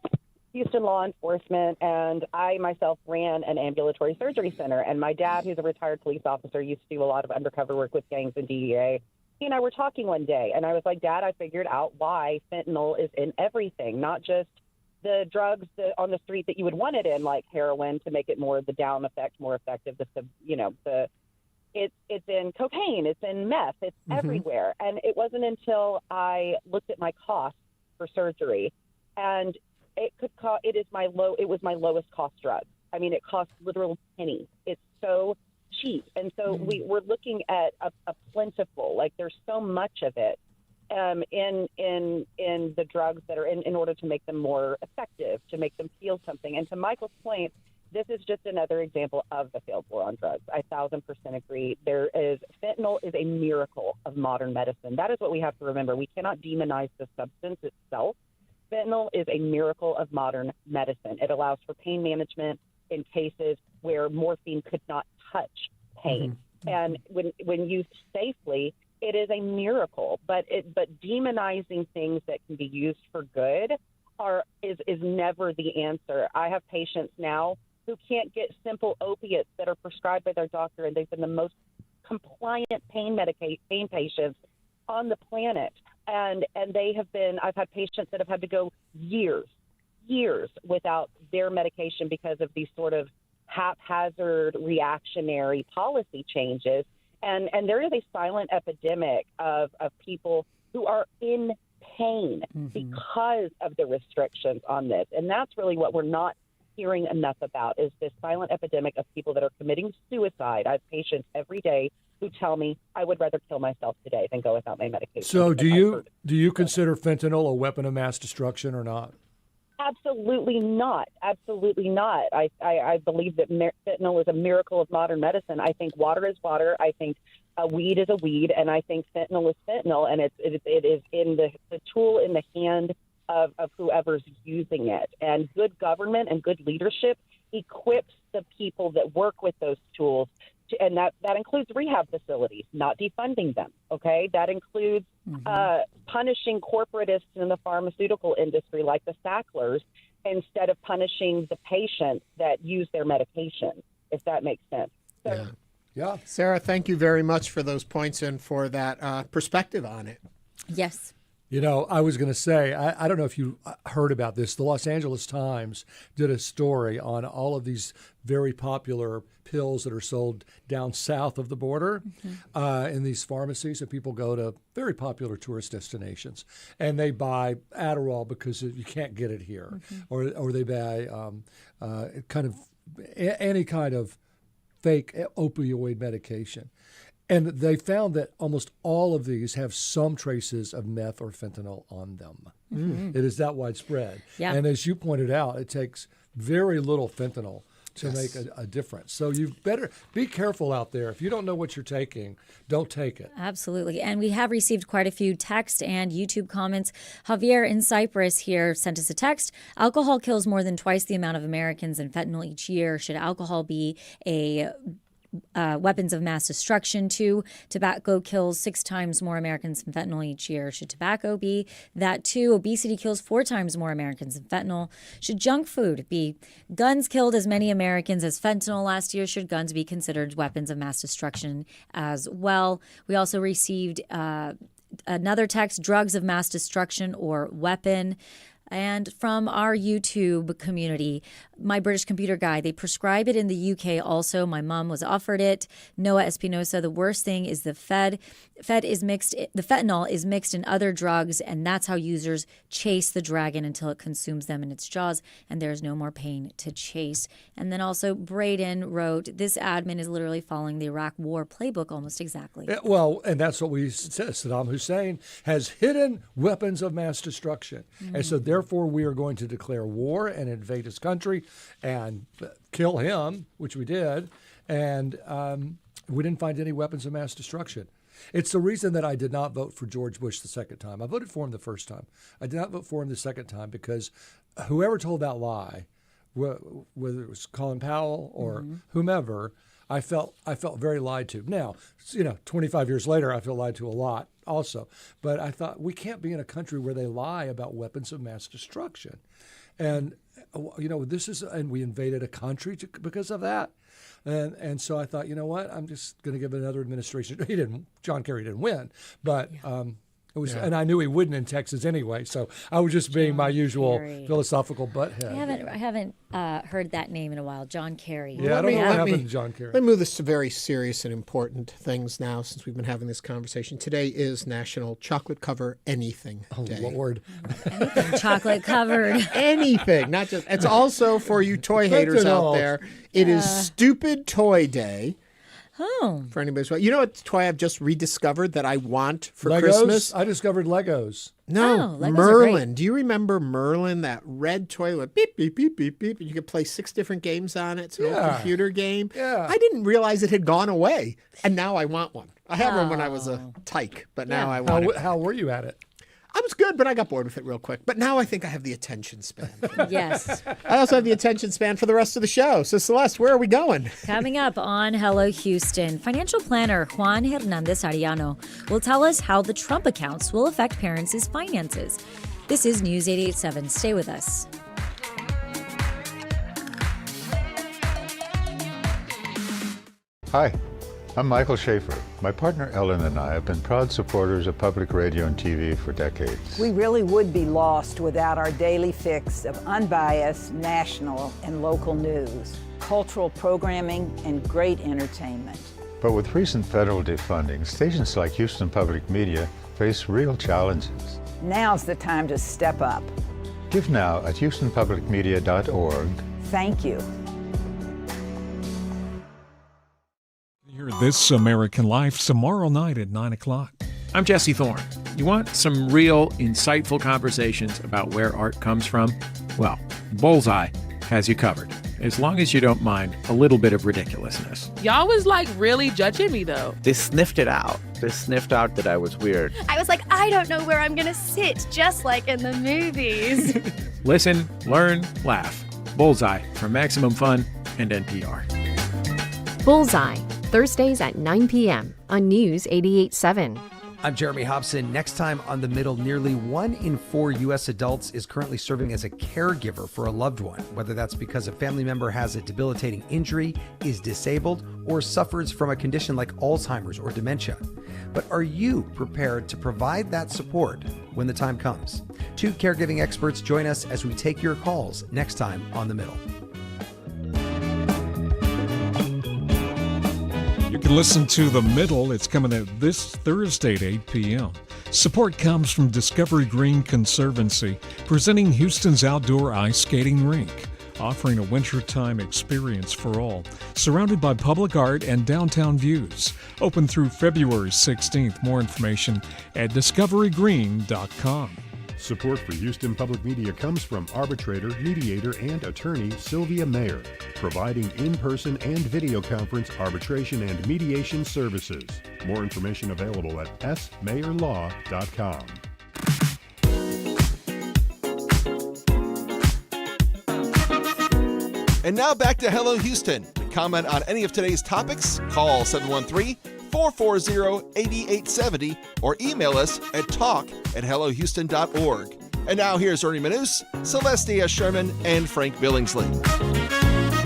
Houston law enforcement, and I myself ran an ambulatory surgery center. And my dad, who's a retired police officer, used to do a lot of undercover work with gangs and DEA. He and I were talking one day, and I was like, Dad, I figured out why fentanyl is in everything, not just the drugs on the street that you would want it in, like heroin, to make it more the down effect, more effective. It's in cocaine, it's in meth, it's everywhere. And it wasn't until I looked at my costs for surgery, and it was my lowest cost drug. I mean, it costs literal pennies. It's so cheap. And so we're looking at a plentiful, like there's so much of it in the drugs that are in order to make them more effective, to make them feel something. And to Michael's point, this is just another example of the failed war on drugs. I 1,000% agree. Fentanyl is a miracle of modern medicine. That is what we have to remember. We cannot demonize the substance itself. Fentanyl is a miracle of modern medicine. It allows for pain management in cases where morphine could not touch pain. And when used safely, it is a miracle. But demonizing things that can be used for good is never the answer. I have patients now who can't get simple opiates that are prescribed by their doctor, and they've been the most compliant pain patients on the planet. And I've had patients that have had to go years without their medication because of these sort of haphazard reactionary policy changes. And there is a silent epidemic of people who are in pain because of the restrictions on this. And that's really what we're not hearing enough about, is this silent epidemic of people that are committing suicide. I have patients every day who tell me, I would rather kill myself today than go without my medication. So do you consider fentanyl a weapon of mass destruction or not? Absolutely not. Absolutely not. I believe that fentanyl is a miracle of modern medicine. I think water is water. I think a weed is a weed, and I think fentanyl is fentanyl, and it is in the tool in the hand of whoever's using it. And good government and good leadership equips the people that work with those tools, and that includes rehab facilities, not defunding them, okay? That includes punishing corporatists in the pharmaceutical industry like the Sacklers instead of punishing the patients that use their medication, if that makes sense. So, yeah. Sarah, thank you very much for those points and for that perspective on it. Yes. You know, I was going to say, I don't know if you heard about this. The Los Angeles Times did a story on all of these very popular pills that are sold down south of the border in these pharmacies. And people go to very popular tourist destinations and they buy Adderall because you can't get it here. Or they buy any kind of fake opioid medication. And they found that almost all of these have some traces of meth or fentanyl on them. It is that widespread. Yeah. And as you pointed out, it takes very little fentanyl to make a difference. So you better be careful out there. If you don't know what you're taking, don't take it. Absolutely. And we have received quite a few text and YouTube comments. Javier in Cyprus here sent us a text. Alcohol kills more than twice the amount of Americans in fentanyl each year. Should alcohol be a weapons of mass destruction? Too. Tobacco kills 6 times more Americans than fentanyl each year. Should tobacco be that too? Obesity kills 4 times more Americans than fentanyl. Should junk food be? Guns killed as many Americans as fentanyl last year. Should guns be considered weapons of mass destruction as well? We also received another text, drugs of mass destruction or weapon. And from our YouTube community, my British computer guy. They prescribe it in the UK also. My mom was offered it. Noah Espinosa, the worst thing is the fentanyl is mixed in other drugs, and that's how users chase the dragon until it consumes them in its jaws, and there's no more pain to chase. And then also Braden wrote, this admin is literally following the Iraq War playbook almost exactly. Well, and that's what we said. Saddam Hussein has hidden weapons of mass destruction. And so therefore we are going to declare war and invade his country and kill him, which we did. And we didn't find any weapons of mass destruction. It's the reason that I did not vote for George Bush the second time. I voted for him the first time. I did not vote for him the second time because whoever told that lie, whether it was Colin Powell or whomever, I felt very lied to. Now, 25 years later, I feel lied to a lot also. But I thought we can't be in a country where they lie about weapons of mass destruction. And, and we invaded a country because of that. And so I thought, you know what, I'm just going to give it another administration. John Kerry didn't win, but it was, and I knew he wouldn't in Texas anyway. So I was just being my usual philosophical butthead. I haven't heard that name in a while, John Kerry. Yeah, I don't know what happened to John Kerry. Let me move this to very serious and important things now since we've been having this conversation. Today is National Chocolate Cover Anything Day. Oh, Lord. Anything chocolate covered. Anything, not just. It's also for you toy haters out there. It is Stupid Toy Day. Oh. For anybody's well. You know what toy I've just rediscovered that I want for Legos? Christmas? I discovered Legos. No, Legos Merlin. Do you remember Merlin, that red toy with beep, beep, beep, beep, beep, and you could play 6 different games on it? It's an old computer game. Yeah. I didn't realize it had gone away, and now I want one. I had one when I was a tyke, but now I want it. How were you at it? I was good, but I got bored with it real quick. But now I think I have the attention span. Yes. I also have the attention span for the rest of the show. So, Celeste, where are we going? Coming up on Hello Houston, financial planner Juan HernandezAriano will tell us how the Trump accounts will affect parents' finances. This is News 88.7. Stay with us. Hi, I'm Michael Schaefer. My partner Ellen and I have been proud supporters of public radio and TV for decades. We really would be lost without our daily fix of unbiased national and local news, cultural programming, and great entertainment. But with recent federal defunding, stations like Houston Public Media face real challenges. Now's the time to step up. Give now at houstonpublicmedia.org. Thank you. Hear This American Life tomorrow night at 9 o'clock. I'm Jesse Thorne. You want some real, insightful conversations about where art comes from? Well, Bullseye has you covered, as long as you don't mind a little bit of ridiculousness. Y'all was really judging me though. They sniffed it out. They sniffed out that I was weird. I was like, I don't know where I'm going to sit, just like in the movies. Listen, learn, laugh. Bullseye from Maximum Fun and NPR. Bullseye, Thursdays at 9 p.m. on News 88.7. I'm Jeremy Hobson. Next time on The Middle, nearly 1 in 4 U.S. adults is currently serving as a caregiver for a loved one, whether that's because a family member has a debilitating injury, is disabled, or suffers from a condition like Alzheimer's or dementia. But are you prepared to provide that support when the time comes? 2 caregiving experts join us as we take your calls next time on The Middle. You can listen to The Middle. It's coming out this Thursday at 8 p.m. Support comes from Discovery Green Conservancy, presenting Houston's outdoor ice skating rink, offering a wintertime experience for all, surrounded by public art and downtown views. Open through February 16th. More information at discoverygreen.com. Support for Houston Public Media comes from arbitrator, mediator, and attorney Sylvia Mayer, providing in-person and video conference arbitration and mediation services. More information available at smayerlaw.com. And now back to Hello Houston. To comment on any of today's topics, call 713-440-8870 or email us at talk@hellohouston.org. And now here's Ernie Manous, Celestia Sherman, and Frank Billingsley.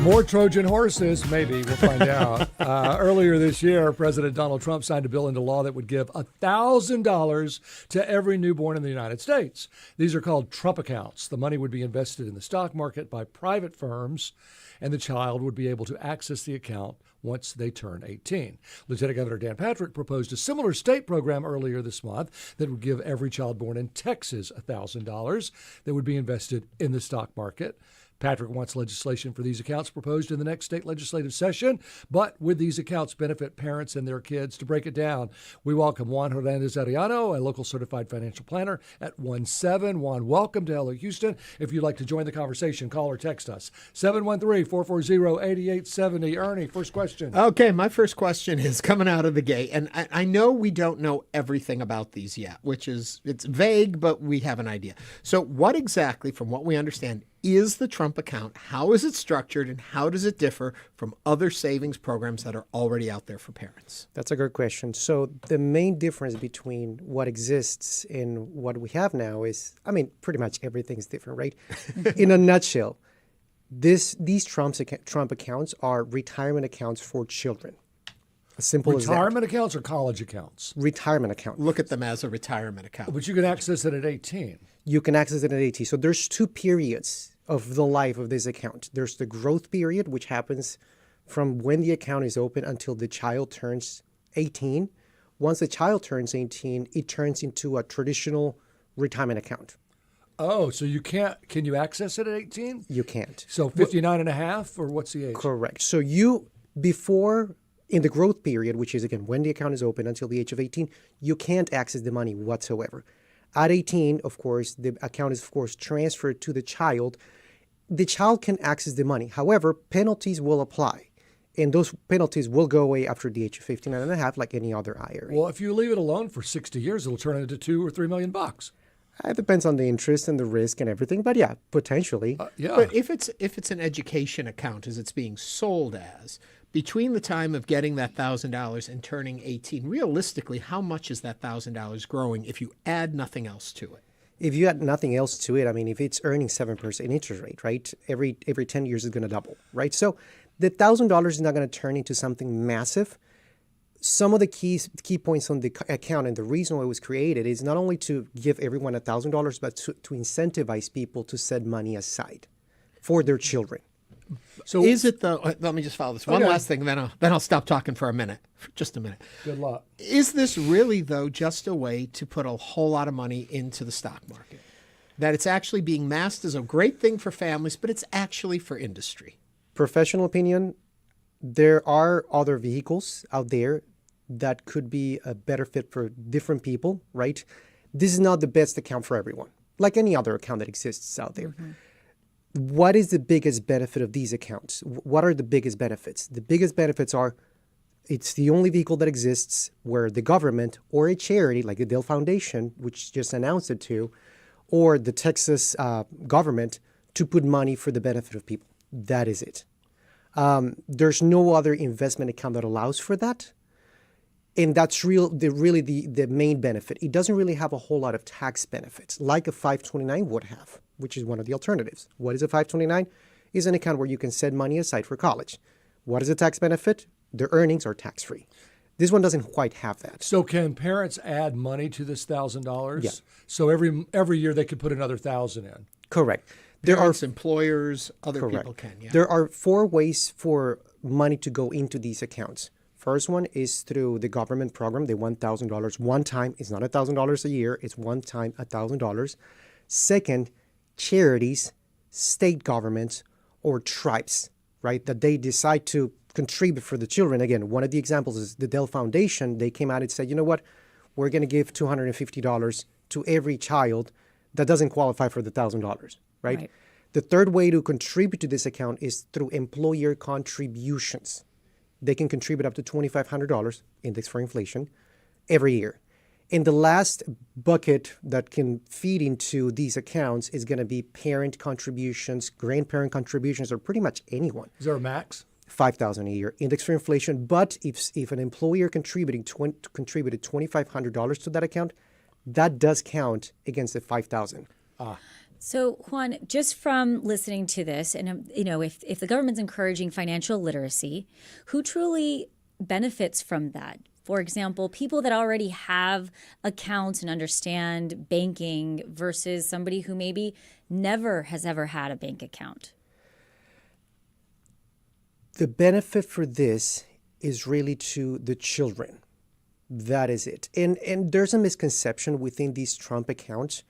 More Trojan horses, maybe. We'll find out. Earlier this year, President Donald Trump signed a bill into law that would give $1,000 to every newborn in the United States. These are called Trump accounts. The money would be invested in the stock market by private firms, and the child would be able to access the account once they turn 18. Lieutenant Governor Dan Patrick proposed a similar state program earlier this month that would give every child born in Texas $1,000 that would be invested in the stock market. Patrick wants legislation for these accounts proposed in the next state legislative session, but would these accounts benefit parents and their kids? To break it down, we welcome Juan HernandezAriano, a local certified financial planner at 1-7. Juan, welcome to Hello Houston. If you'd like to join the conversation, call or text us. 713-440-8870. Ernie, first question. Okay, my first question is coming out of the gate, and I know we don't know everything about these yet, it's vague, but we have an idea. So what exactly, from what we understand, is the Trump account? How is it structured, and how does it differ from other savings programs that are already out there for parents? That's a good question. So the main difference between what exists and what we have now is, pretty much everything's different, right? In a nutshell, these Trump accounts are retirement accounts for children. As simple as that. Retirement accounts or college accounts? Retirement account. Look at them as a retirement account. But you can access it at 18. You can access it at 18. So there's two periods of the life of this account. There's the growth period, which happens from when the account is open until the child turns 18. Once the child turns 18, it turns into a traditional retirement account. Oh, so you can't, can you access it at 18? You can't. So 59 and a half, or what's the age? Correct. So before, in the growth period, which is, again, when the account is open until the age of 18, you can't access the money whatsoever. At 18, of course, the account is, of course, transferred to the child. The child can access the money. However, penalties will apply. And those penalties will go away after the age of 59 and a half, like any other IRA. Well, if you leave it alone for 60 years, it'll turn into $2 or $3 million. It depends on the interest and the risk and everything, but yeah, potentially. Yeah. But if it's an education account, as it's being sold as, between the time of getting that $1,000 and turning 18, realistically, how much is that $1,000 growing if you add nothing else to it? If you add nothing else to it, if it's earning 7% interest rate, right? Every 10 years is going to double, right? So the $1,000 is not going to turn into something massive. Some of the key points on the account and the reason why it was created is not only to give everyone $1,000, but to incentivize people to set money aside for their children. So is it though? Let me just follow this. One last thing, then I'll stop talking for a minute. Just a minute. Good luck. Is this really though just a way to put a whole lot of money into the stock market? That it's actually being masked as a great thing for families, but it's actually for industry. Professional opinion, there are other vehicles out there that could be a better fit for different people, right? This is not the best account for everyone, like any other account that exists out there. Mm-hmm. What is the biggest benefit of these accounts? What are the biggest benefits? The biggest benefits are it's the only vehicle that exists where the government or a charity like the Dell Foundation, which just announced it to, or the Texas government to put money for the benefit of people. That is it. There's no other investment account that allows for that. And that's really the main benefit. It doesn't really have a whole lot of tax benefits like a 529 would have, which is one of the alternatives. What is a 529? It's an account where you can set money aside for college. What is a tax benefit? The earnings are tax-free. This one doesn't quite have that. So can parents add money to this $1,000? Yeah. So every year they could put another $1,000 in? Correct. Parents, employers, other people can. Yeah. There are 4 ways for money to go into these accounts. First one is through the government program, the $1,000 one time. It's not $1,000 a year. It's one time $1,000. Second, charities, state governments, or tribes, right, that they decide to contribute for the children. Again, one of the examples is the Dell Foundation. They came out and said, you know what, we're going to give $250 to every child that doesn't qualify for the $1,000, right? The third way to contribute to this account is through employer contributions. They can contribute up to $2,500, index for inflation, every year. And the last bucket that can feed into these accounts is going to be parent contributions, grandparent contributions, or pretty much anyone. Is there a max? $5,000 a year, index for inflation. But if an employer contributed $2,500 to that account, that does count against the $5,000. So, Juan, just from listening to this, and if the government's encouraging financial literacy, who truly benefits from that? For example, people that already have accounts and understand banking versus somebody who maybe never has ever had a bank account. The benefit for this is really to the children. That is it. And there's a misconception within these Trump accounts.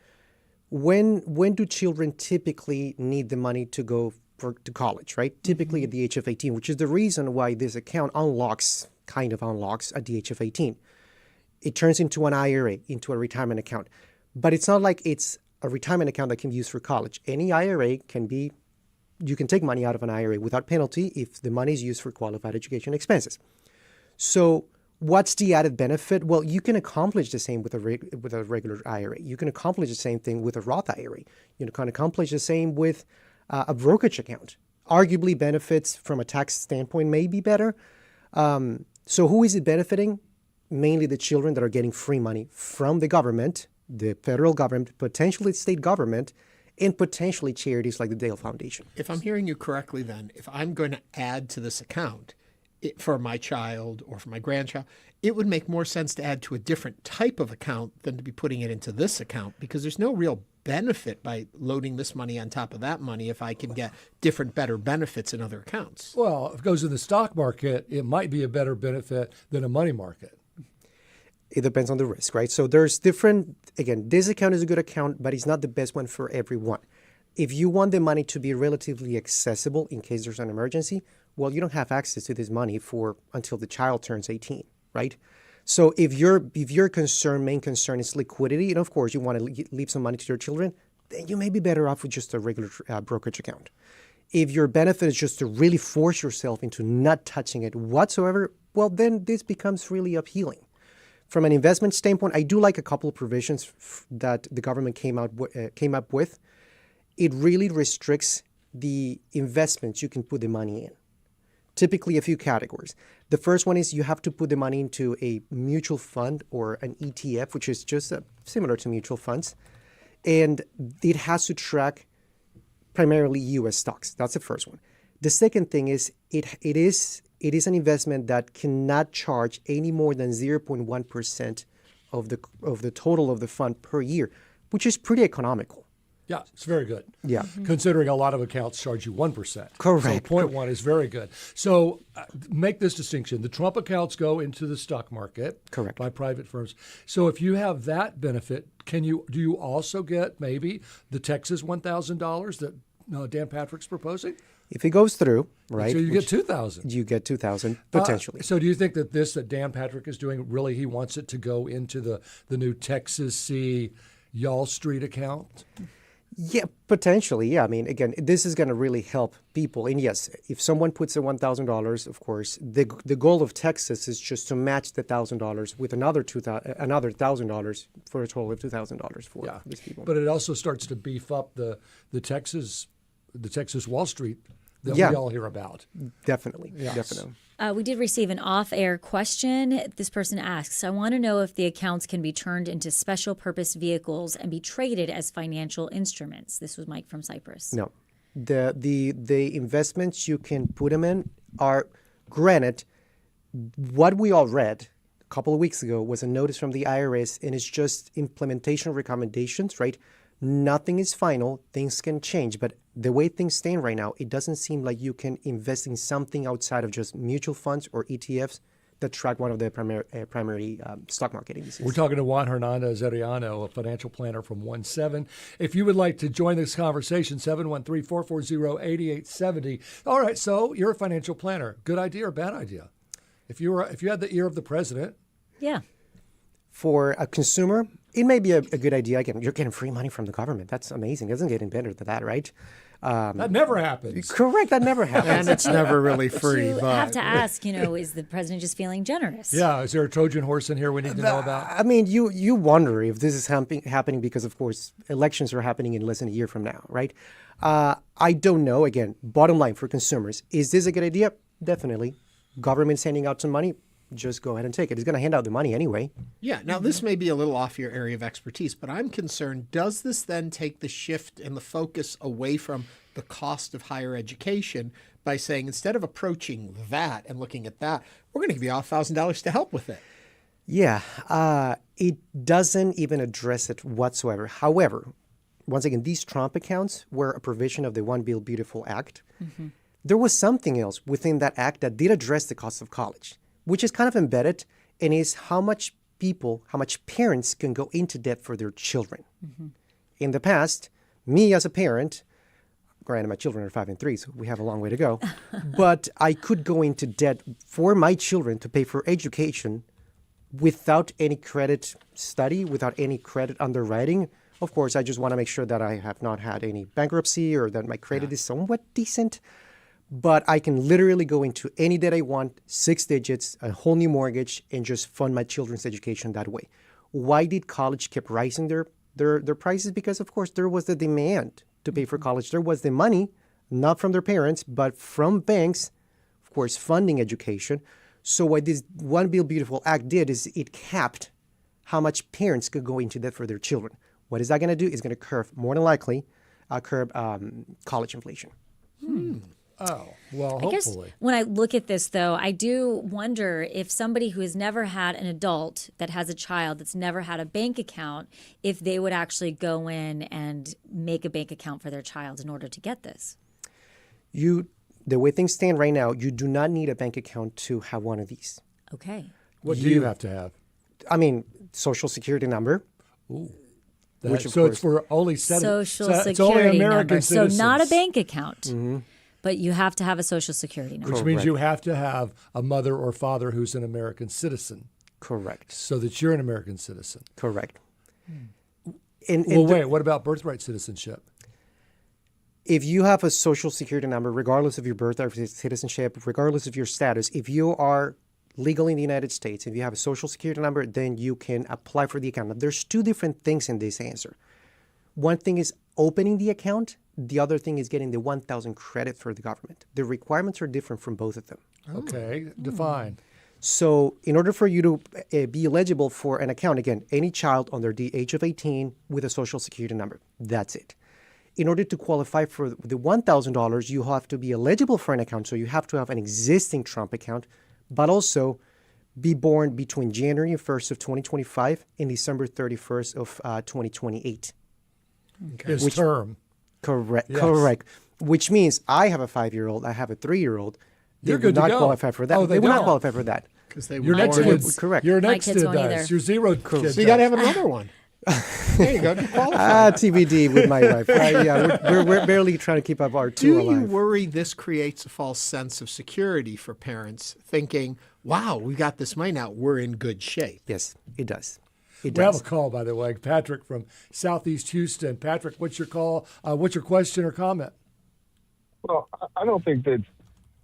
When do children typically need the money to go to college, right? Typically at the age of 18, which is the reason why this account kind of unlocks at the age of 18. It turns into an IRA, into a retirement account. But it's not like it's a retirement account that can be used for college. Any IRA you can take money out of an IRA without penalty if the money is used for qualified education expenses. So what's the added benefit? Well, you can accomplish the same with a regular IRA. You can accomplish the same thing with a Roth IRA. You can accomplish the same with a brokerage account. Arguably, benefits from a tax standpoint may be better. So who is it benefiting? Mainly the children that are getting free money from the government, the federal government, potentially state government, and potentially charities like the Dale Foundation. If I'm hearing you correctly, then, if I'm going to add to this account for my child or for my grandchild, it would make more sense to add to a different type of account than to be putting it into this account, because there's no real benefit by loading this money on top of that money if I can get different, better benefits in other accounts. Well, if it goes in the stock market, it might be a better benefit than a money market. It depends on the risk, right? So there's different, again, this account is a good account, but it's not the best one for everyone. If you want the money to be relatively accessible in case there's an emergency, well, you don't have access to this money until the child turns 18, right? So if your main concern is liquidity, and of course you want to leave some money to your children, then you may be better off with just a regular brokerage account. If your benefit is just to really force yourself into not touching it whatsoever, well, then this becomes really appealing. From an investment standpoint, I do like a couple of provisions that the government came up with. It really restricts the investments you can put the money in. Typically a few categories. The first one is you have to put the money into a mutual fund or an ETF, which is just similar to mutual funds. And it has to track primarily U.S. stocks. That's the first one. The second thing is it is an investment that cannot charge any more than 0.1% of the total of the fund per year, which is pretty economical. Yeah, it's very good. Yeah. Considering a lot of accounts charge you 1%. Correct. So 0.1 is very good. So make this distinction. The Trump accounts go into the stock market. Correct. By private firms. So if you have that benefit, do you also get maybe the Texas $1,000 that Dan Patrick's proposing? If it goes through, right? So you get $2,000. You get $2,000 potentially. So do you think that that Dan Patrick is doing, really he wants it to go into the new Texas C Y'all Street account? Yeah, potentially. Yeah. I mean, again, this is going to really help people. And yes, if someone puts in $1,000, of course, the goal of Texas is just to match the $1,000 with another $1,000 for a total of $2,000 for these people. But it also starts to beef up the Texas Wall Street that we all hear about. Definitely. Yes. Definitely. We did receive an off-air question. This person asks, I want to know if the accounts can be turned into special purpose vehicles and be traded as financial instruments. This was Mike from Cyprus. No. The investments you can put them in are, granted, what we all read a couple of weeks ago was a notice from the IRS, and it's just implementation recommendations, right? Nothing is final. Things can change. But the way things stand right now, it doesn't seem like you can invest in something outside of just mutual funds or ETFs that track one of the primary stock market indices. We're talking to Juan HernandezAriano, a financial planner from 1-7. If you would like to join this conversation, 713-440-8870. All right, so you're a financial planner. Good idea or bad idea? If you had the ear of the president. Yeah. For a consumer, it may be a good idea. Again, you're getting free money from the government. That's amazing. It doesn't get any better than that, right? That never happens. Correct. That never happens. And it's never really free. You have to ask, is the president just feeling generous? Yeah. Is there a Trojan horse in here we need to know about? I mean, you wonder if this is happening because, of course, elections are happening in less than a year from now, right? I don't know. Again, bottom line for consumers, is this a good idea? Definitely. Government sending out some money? just go ahead and take it. He's going to hand out the money anyway. Yeah. Now, this may be a little off your area of expertise, but I'm concerned, does this then take the shift and the focus away from the cost of higher education by saying, instead of approaching that and looking at that, we're going to give you all $1,000 to help with it? Yeah. It doesn't even address it whatsoever. However, once again, these Trump accounts were a provision of the One Bill Beautiful Act. Mm-hmm. There was something else within that act that did address the cost of college, which is kind of embedded and is how much parents can go into debt for their children. Mm-hmm. In the past, me as a parent, granted my children are 5 and 3, so we have a long way to go, but I could go into debt for my children to pay for education without any credit study, without any credit underwriting. Of course, I just want to make sure that I have not had any bankruptcy or that my credit is somewhat decent. But I can literally go into any debt I want, 6 digits, a whole new mortgage, and just fund my children's education that way. Why did college keep rising their prices? Because, of course, there was the demand to pay for college. There was the money, not from their parents, but from banks, of course, funding education. So what this One Bill Beautiful Act did is it capped how much parents could go into debt for their children. What is that going to do? It's going to curb, more than likely, college inflation. Oh, well, I guess hopefully. when I look at this, though, I do wonder if somebody who has never had an adult that has a child that's never had a bank account, if they would actually go in and make a bank account for their child in order to get this. The way things stand right now, you do not need a bank account to have one of these. Okay. What do you have to have? I mean, Social Security number. Ooh. Which, of so course, it's for only Social Security it's only American number. citizens. So not a bank account. Mm-hmm. But you have to have a Social Security number. Which means you have to have a mother or father who's an American citizen. Correct. So that you're an American citizen. Correct. Wait, what about birthright citizenship? If you have a Social Security number, regardless of your birthright citizenship, regardless of your status, if you are legal in the United States, if you have a Social Security number, then you can apply for the account. Now, there's 2 different things in this answer. One thing is opening the account. The other thing is getting the 1,000 credit for the government. The requirements are different from both of them. Okay, define. So in order for you to be eligible for an account, again, any child under the age of 18 with a Social Security number, that's it. In order to qualify for the $1,000, you have to be eligible for an account. So you have to have an existing Trump account, but also be born between January 1st of 2025 and December 31st of 2028. Okay. His term. Correct. Yes. Correct. Which means I have a 5-year-old, I have a 3-year-old. You're They good would to not go. qualify for that. Oh, they would not don't. qualify for that. Because they Your were next born. kid, Correct. Your My next kids kid won't does. either. Your 0 kid So you got to does. have another one. There you go. You qualify. TBD with my wife. We're barely trying to keep up our 2 Do alive. you worry this creates a false sense of security for parents, thinking, wow, we got this money now, we're in good shape? Yes, it does. We have a call, by the way. Patrick from Southeast Houston. Patrick, what's your call? What's your question or comment? Well, I don't think that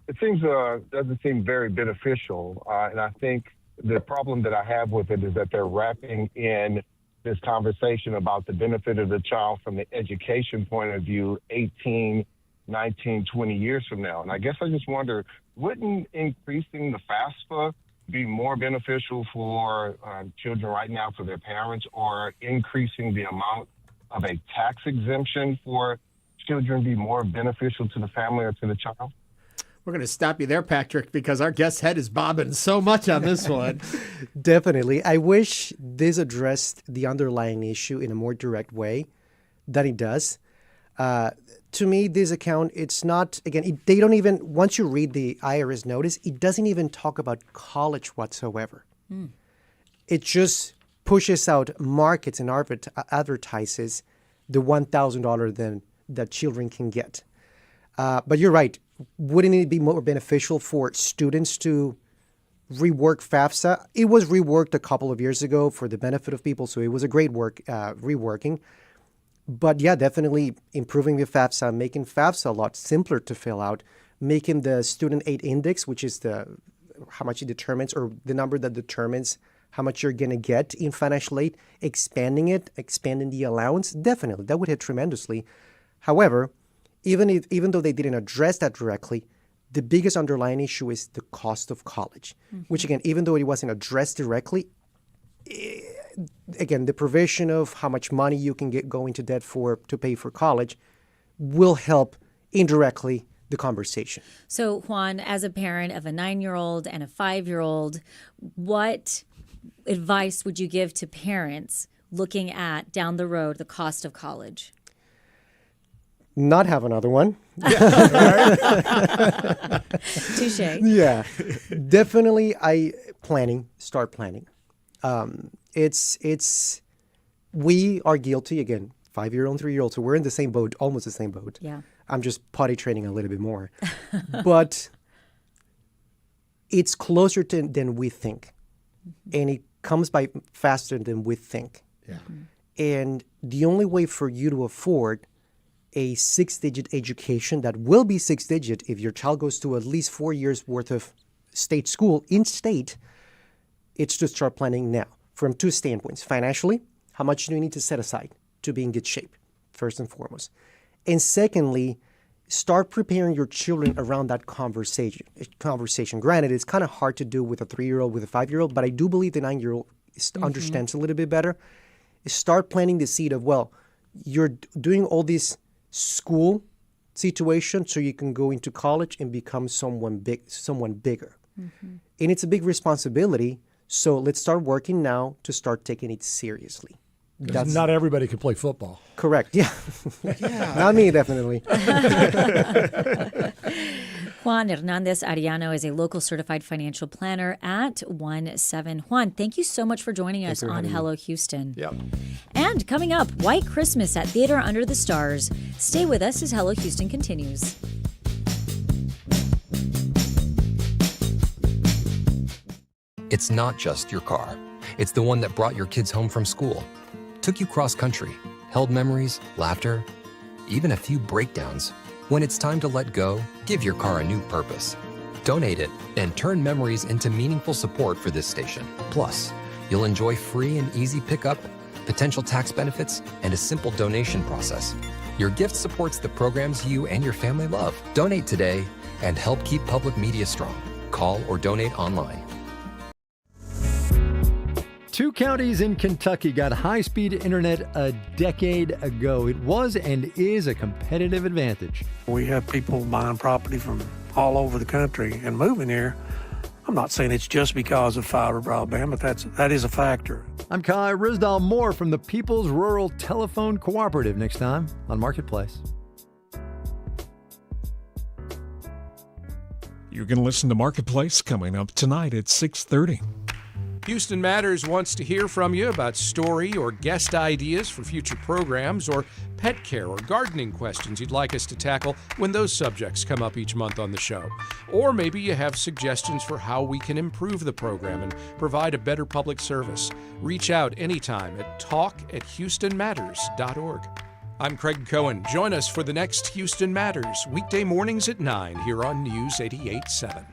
it doesn't seem very beneficial. And I think the problem that I have with it is that they're wrapping in this conversation about the benefit of the child from the education point of view 18, 19, 20 years from now. And I guess I just wonder, wouldn't increasing the FAFSA be more beneficial for children right now for their parents, or increasing the amount of a tax exemption for children be more beneficial to the family or to the child? We're going to stop you there, Patrick, because our guest's head is bobbing so much on this one. Definitely. I wish this addressed the underlying issue in a more direct way than it does. To me, this account, it's not, again, they don't even, once you read the IRS notice, it doesn't even talk about college whatsoever. It just pushes out, markets and advertises the $1,000 then that children can get. But you're right. Wouldn't it be more beneficial for students to rework FAFSA? It was reworked a couple of years ago for the benefit of people, so it was a great reworking. But yeah, definitely improving the FAFSA, making FAFSA a lot simpler to fill out, making the student aid index, which is how much it determines, or the number that determines how much you're going to get in financial aid, expanding the allowance, definitely, that would help tremendously. However, even though they didn't address that directly, The biggest underlying issue is the cost of college, which again, even though it wasn't addressed directly, again, the provision of how much money you can go into debt to pay for college will help indirectly the conversation. So, Juan, as a parent of a 9-year-old and a 5-year-old, what advice would you give to parents looking at down the road the cost of college? Not have another one. Touche. Yeah, definitely. Start planning. We are guilty again. 5-year-old, 3-year-old. So we're in the same boat, almost the same boat. Yeah. I'm just potty training a little bit more, but it's closer than we think, and it comes by faster than we think. Yeah. And the only way for you to afford a 6-digit education that will be 6-digit if your child goes to at least 4 years worth of state school in state, it's to start planning now from 2 standpoints. Financially, how much do you need to set aside to be in good shape, first and foremost? And secondly, start preparing your children around that conversation. Granted, it's kind of hard to do with a 3-year-old, with a 5-year-old, but I do believe the 9-year-old understands a little bit better. Start planting the seed of, well, you're doing all these school situations so you can go into college and become someone bigger. And it's a big responsibility, so let's start working now to start taking it seriously. Not everybody can play football. Correct, yeah. Not me, definitely. Juan HernandezAriano is a local certified financial planner at 1-7. Juan, thank you so much for joining us on Hello Houston. Yep. And coming up, White Christmas at Theater Under the Stars. Stay with us as Hello Houston continues. It's not just your car. It's the one that brought your kids home from school, took you cross-country, held memories, laughter, even a few breakdowns. When it's time to let go, give your car a new purpose. Donate it and turn memories into meaningful support for this station. Plus, you'll enjoy free and easy pickup, potential tax benefits, and a simple donation process. Your gift supports the programs you and your family love. Donate today and help keep public media strong. Call or donate online. 2 counties in Kentucky got high-speed internet a decade ago. It was and is a competitive advantage. We have people buying property from all over the country and moving here. I'm not saying it's just because of fiber broadband, but that is a factor. I'm Kai Risdal. More from the People's Rural Telephone Cooperative next time on Marketplace. You're going to listen to Marketplace coming up tonight at 6:30. Houston Matters wants to hear from you about story or guest ideas for future programs, or pet care or gardening questions you'd like us to tackle when those subjects come up each month on the show. Or maybe you have suggestions for how we can improve the program and provide a better public service. Reach out anytime at talk@houstonmatters.org. I'm Craig Cohen. Join us for the next Houston Matters, weekday mornings at 9 here on News 88.7.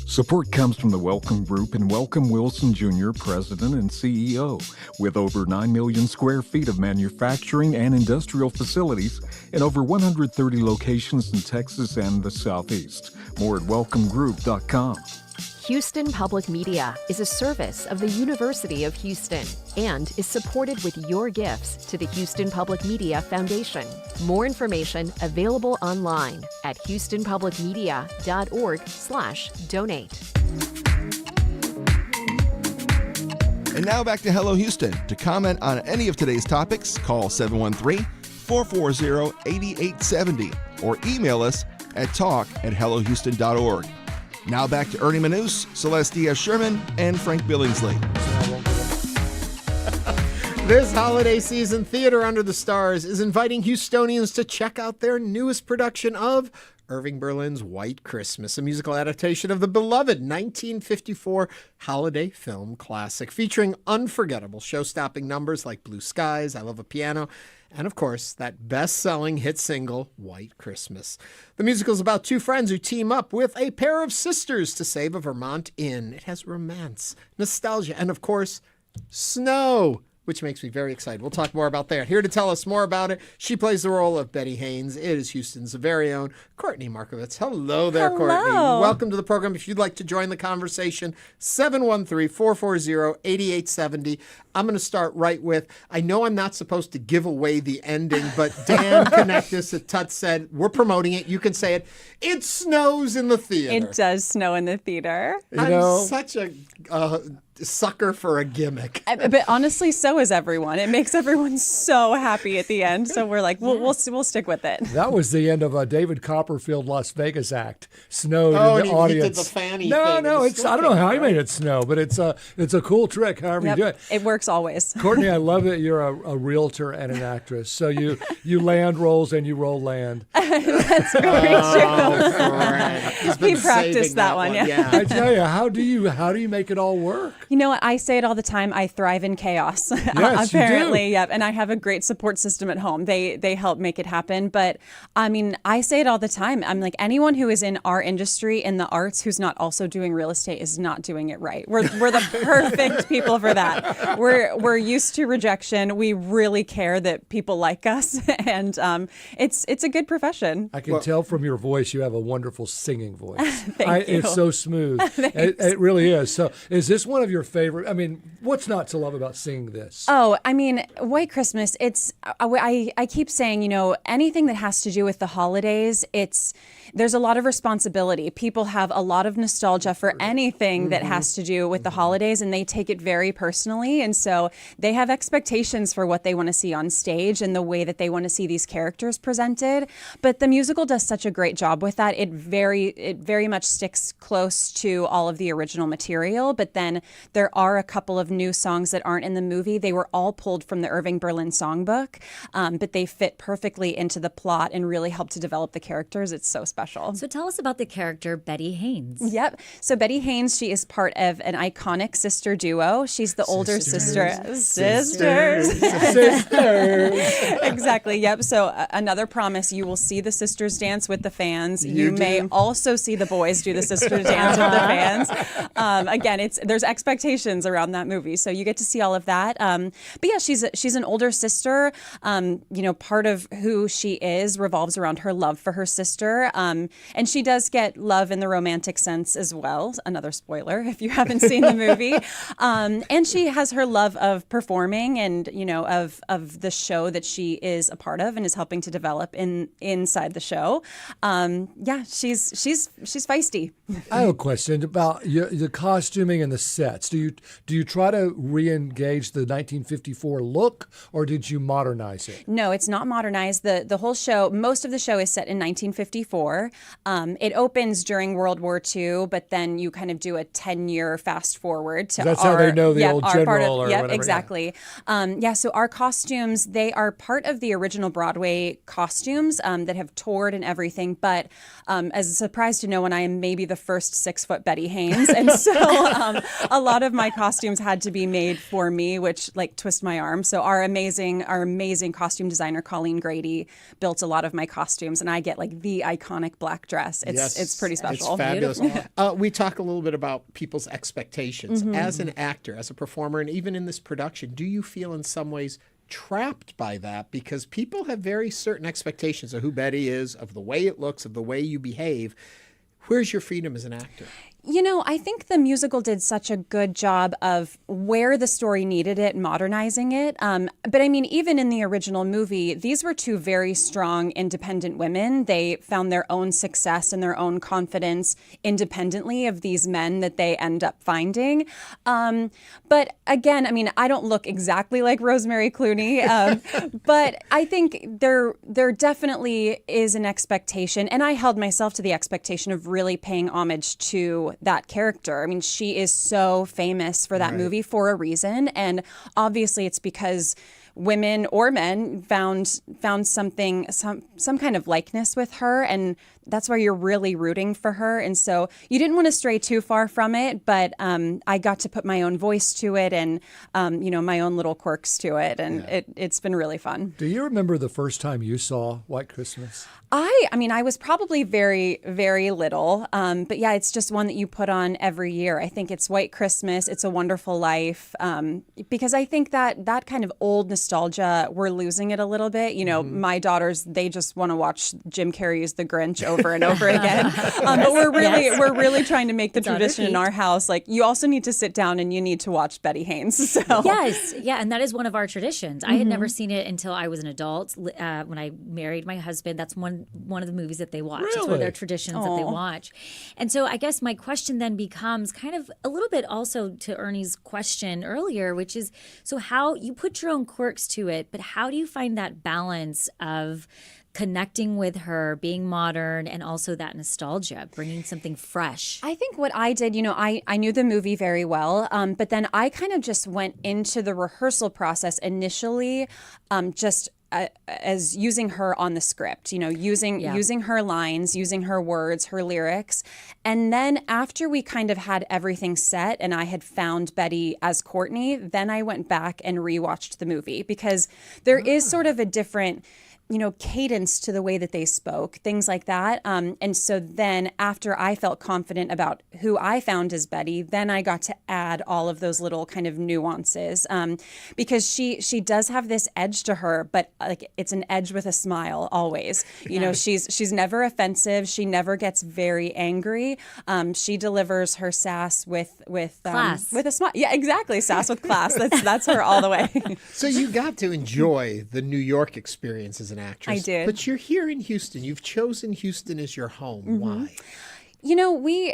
Support comes from the Welcome Group and Welcome Wilson Jr., President and CEO. With over 9 million square feet of manufacturing and industrial facilities in over 130 locations in Texas and the Southeast. More at welcomegroup.com. Houston Public Media is a service of the University of Houston and is supported with your gifts to the Houston Public Media Foundation. More information available online at houstonpublicmedia.org/donate. And now back to Hello Houston. To comment on any of today's topics, call 713-440-8870 or email us at talk@hellohouston.org. Now back to Ernie Manous, Celeste Diaz-Sherman, and Frank Billingsley. This holiday season, Theater Under the Stars is inviting Houstonians to check out their newest production of Irving Berlin's White Christmas, a musical adaptation of the beloved 1954 holiday film classic, featuring unforgettable show-stopping numbers like Blue Skies, I Love a Piano, and of course, that best-selling hit single, White Christmas. The musical is about 2 friends who team up with a pair of sisters to save a Vermont inn. It has romance, nostalgia, and of course, snow. which makes me very excited. We'll talk more about that. Here to tell us more about it, she plays the role of Betty Haynes. It is Houston's very own Courtney Markowitz. Hello there, Hello. Courtney. Welcome to the program. If you'd like to join the conversation, 713-440-8870. I'm going to start right with, I know I'm not supposed to give away the ending, but Dan Connectus at Tut said, we're promoting it. You can say it. It snows in the theater. It does snow in the theater. I'm such a sucker for a gimmick. But honestly, so is everyone. It makes everyone so happy at the end. So we're like, we'll stick with it. That was the end of a David Copperfield Las Vegas act. Snowed in the he audience. did the fanny no, thing. no, it's I don't know how he made it snow, but it's a cool trick. However you do it. It works always. Courtney, I love it. You're a realtor and an actress, so you land rolls and you roll land. That's very true. He practiced that one. Yeah. I tell you, how do you make it all work? You know what? I say it all the time. I thrive in chaos. Yes, apparently, you do. Yep. And I have a great support system at home. They help make it happen. But I mean, I say it all the time. I'm like, anyone who is in our industry, in the arts, who's not also doing real estate is not doing it right. We're the perfect people for that. We're used to rejection. We really care that people like us, and it's a good profession. I can tell from your voice you have a wonderful singing voice. Thank you. It's so smooth. It really is. So, is this one of your favorite? I mean, what's not to love about seeing this? Oh, I mean, White Christmas, I keep saying, anything that has to do with the holidays, there's a lot of responsibility. People have a lot of nostalgia for anything that has to do with the holidays, and they take it very personally. And so they have expectations for what they want to see on stage and the way that they want to see these characters presented. But the musical does such a great job with that. It very much sticks close to all of the original material. But then there are a couple of new songs that aren't in the movie. They were all pulled from the Irving Berlin songbook, but they fit perfectly into the plot and really help to develop the characters. It's so special. So tell us about the character Betty Haynes. Yep. So Betty Haynes, she is part of an iconic sister duo. She's the older sister. Sisters. Exactly. Yep. So another promise, you will see the sisters dance with the fans. You may also see the boys do the sisters dance with the fans. Again, there's expectations around that movie. So you get to see all of that. But yeah, she's an older sister. Part of who she is revolves around her love for her sister. And she does get love in the romantic sense as well. Another spoiler if you haven't seen the movie. And she has her love of performing and, of the show that she is a part of and is helping to develop inside the show. She's feisty. I have a question about the costuming and the sets. Do you try to re-engage the 1954 look, or did you modernize it? No, it's not modernized. The whole show, most of the show is set in 1954. It opens during World War II, but then you kind of do a 10-year fast forward to That's how they know the old general or whatever. Exactly. So our costumes, they are part of the original Broadway costumes that have toured and everything. But as a surprise to no one, I am maybe the first 6-foot Betty Haynes. And so a lot of my costumes had to be made for me, which twist my arm. So our amazing costume designer, Colleen Grady, built a lot of my costumes, and I get the iconic black dress. It's pretty special. It's fabulous. We talk a little bit about people's expectations. Mm-hmm. As an actor, as a performer, and even in this production, do you feel in some ways trapped by that? Because people have very certain expectations of who Betty is, of the way it looks, of the way you behave. Where's your freedom as an actor? I think the musical did such a good job of where the story needed it, modernizing it. But I mean, even in the original movie, these were two very strong, independent women. They found their own success and their own confidence independently of these men that they end up finding. But again, I mean, I don't look exactly like Rosemary Clooney, but I think there definitely is an expectation, and I held myself to the expectation of really paying homage to that character. I mean, she is so famous for that movie for a reason, and obviously it's because women or men found something, some kind of likeness with her, and that's where you're really rooting for her. And so you didn't want to stray too far from it, but I got to put my own voice to it and, my own little quirks to it. And it's been really fun. Do you remember the first time you saw White Christmas? I was probably very, very little. But yeah, it's just one that you put on every year. I think it's White Christmas. It's a Wonderful Life. Because I think that kind of old nostalgia, we're losing it a little bit. My daughters, they just want to watch Jim Carrey's The Grinch over and over again. But we're really trying to make the tradition in our house. Like, you also need to sit down and you need to watch Betty Haynes. So. Yes. Yeah. And that is one of our traditions. I had never seen it until I was an adult. When I married my husband, that's one of the movies that they watch. It's one of their traditions that they watch. And so I guess my question then becomes kind of a little bit also to Ernie's question earlier, which is, so how you put your own quirks to it, but how do you find that balance of connecting with her, being modern, and also that nostalgia, bringing something fresh? I think what I did, I knew the movie very well, but then I kind of just went into the rehearsal process initially, as using her on the script, using her lines, using her words, her lyrics. And then after we kind of had everything set and I had found Betty as Courtney, then I went back and rewatched the movie because there is sort of a different cadence to the way that they spoke, things like that. And so then after I felt confident about who I found as Betty, then I got to add all of those little kind of nuances because she does have this edge to her, but like it's an edge with a smile always. She's never offensive. She never gets very angry. She delivers her sass with class. With a smile. Yeah, exactly. Sass with class. That's her all the way. So you got to enjoy the New York experience as an actress. I did. But you're here in Houston. You've chosen Houston as your home. Why?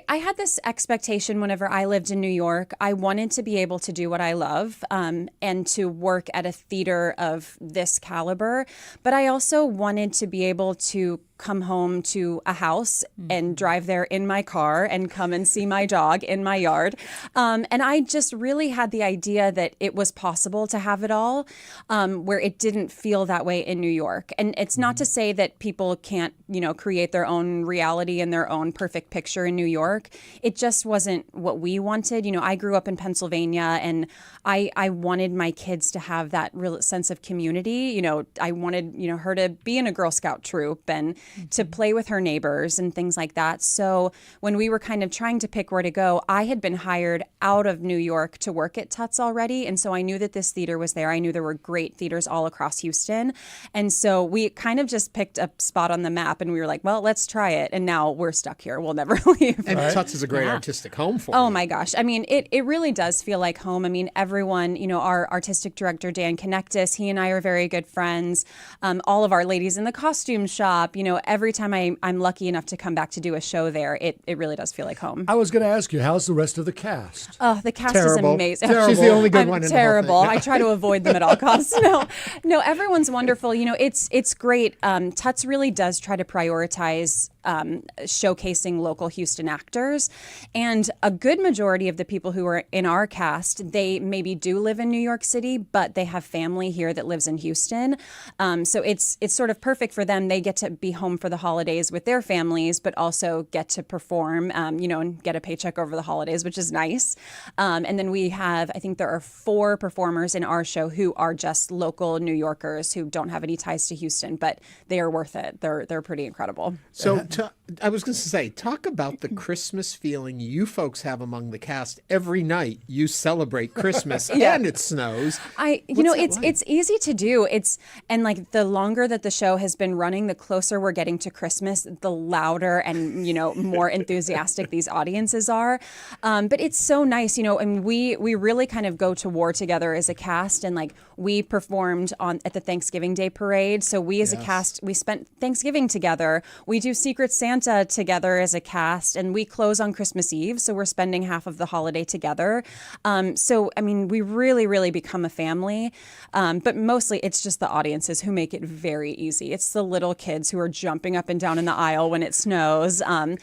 I had this expectation whenever I lived in New York. I wanted to be able to do what I love and to work at a theater of this caliber. But I also wanted to be able to come home to a house and drive there in my car and come and see my dog in my yard. And I just really had the idea that it was possible to have it all, where it didn't feel that way in New York. And it's not to say that people can't, create their own reality and their own perfect picture in New York. It just wasn't what we wanted. I grew up in Pennsylvania and I wanted my kids to have that real sense of community. I wanted, her to be in a Girl Scout troop and to play with her neighbors and things like that. So when we were kind of trying to pick where to go, I had been hired out of New York to work at Tuts already. And so I knew that this theater was there. I knew there were great theaters all across Houston. And so we kind of just picked a spot on the map and we were like, well, let's try it. And now we're stuck here. We'll never leave. And Tuts is a great artistic home for you. Oh my gosh. I mean, it really does feel like home. I mean, everyone, our artistic director, Dan Connectus, he and I are very good friends. All of our ladies in the costume shop, every time I'm lucky enough to come back to do a show there, it really does feel like home. I was going to ask you, how's the rest of the cast? Oh, the cast terrible. is amazing. Terrible. She's the only good one in terrible. the whole thing. I try to avoid them at all costs. No, everyone's wonderful. It's great. Tuts really does try to prioritize showcasing local Houston actors. And a good majority of the people who are in our cast, they maybe do live in New York City, but they have family here that lives in Houston. So it's sort of perfect for them. They get to be home for the holidays with their families, but also get to perform, and get a paycheck over the holidays, which is nice. And then we have, I think there are 4 performers in our show who are just local New Yorkers who don't have any ties to Houston, but they are worth it. They're pretty incredible. So I was going to say, talk about the Christmas feeling you folks have among the cast. Every night you celebrate Christmas and it snows. It's easy to do. And like the longer that the show has been running, the closer we're getting to Christmas, the louder and, more enthusiastic these audiences are. But it's so nice, and we really kind of go to war together as a cast, and like we performed at the Thanksgiving Day parade. So we as a cast, we spent Thanksgiving together. We do Secret Santa together as a cast, and we close on Christmas Eve. So we're spending half of the holiday together. We really, really become a family. But mostly it's just the audiences who make it very easy. It's the little kids who are jumping up and down in the aisle when it snows. And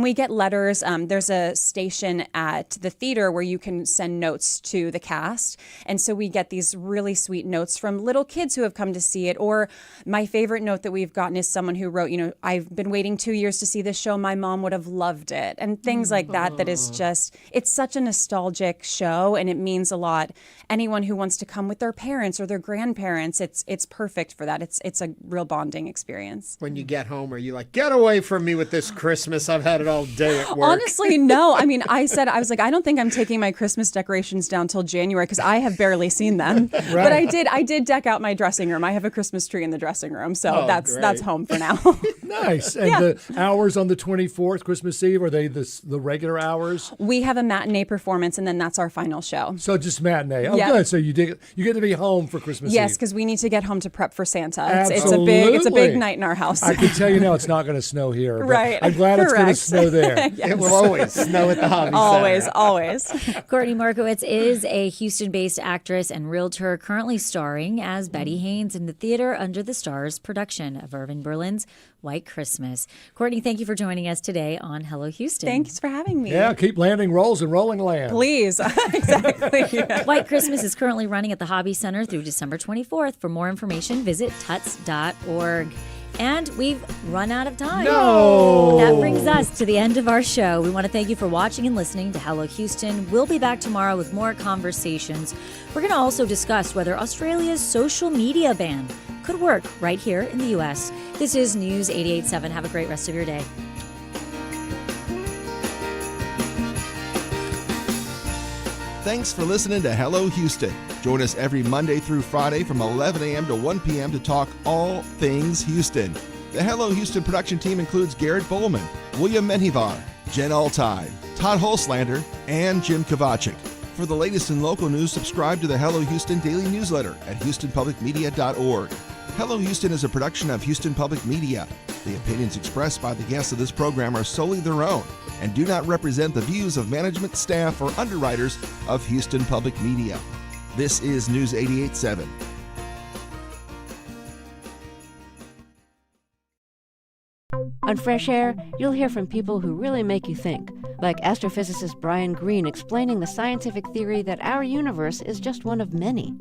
we get letters. There's a station at the theater where you can send notes to the cast. And so we get these really sweet notes from little kids who have come to see it. Or my favorite note that we've gotten is someone who wrote, I've been been waiting 2 years to see this show. My mom would have loved it. And things like that, that is just, it's such a nostalgic show, and it means a lot. Anyone who wants to come with their parents or their grandparents, it's perfect for that. It's a real bonding experience. When you get home, are you like, get away from me with this Christmas? I've had it all day at work. Honestly, no. I mean, I was like, I don't think I'm taking my Christmas decorations down till January because I have barely seen them. Right. But I did deck out my dressing room. I have a Christmas tree in the dressing room, so that's home for now. Nice. And the hours on the 24th, Christmas Eve, are they the regular hours? We have a matinee performance, and then that's our final show. So just matinee. Oh, Yeah. good. So you get to be home for Christmas Eve. Yes, because we need to get home to prep for Santa. Absolutely. It's a big night in our house. I can tell you now it's not going to snow here. But Right. I'm glad it's going to Correct. snow there. Yes. It will always snow at the Hobby Center. Always. Courtney Markowitz is a Houston-based actress and realtor currently starring as Betty Haynes in the Theater Under the Stars production of Irving Berlin's White Christmas. Courtney, thank you for joining us today on Hello Houston. Thanks for having me. Yeah, keep landing rolls and rolling land. Please. Exactly. White Christmas is currently running at the Hobby Center through December 24th. For more information, visit tuts.org. And we've run out of time. No! That brings us to the end of our show. We want to thank you for watching and listening to Hello Houston. We'll be back tomorrow with more conversations. We're going to also discuss whether Australia's social media ban could work right here in the U.S. This is News 88.7. Have a great rest of your day. Thanks for listening to Hello Houston. Join us every Monday through Friday from 11 a.m. to 1 p.m. to talk all things Houston. The Hello Houston production team includes Garrett Bowman, William Menjivar, Jen Altine, Todd Holslander, and Jim Kovacic. For the latest in local news, subscribe to the Hello Houston daily newsletter at houstonpublicmedia.org. Hello Houston is a production of Houston Public Media. The opinions expressed by the guests of this program are solely their own and do not represent the views of management, staff, or underwriters of Houston Public Media. This is News 88.7. On Fresh Air, you'll hear from people who really make you think, like astrophysicist Brian Greene explaining the scientific theory that our universe is just one of many.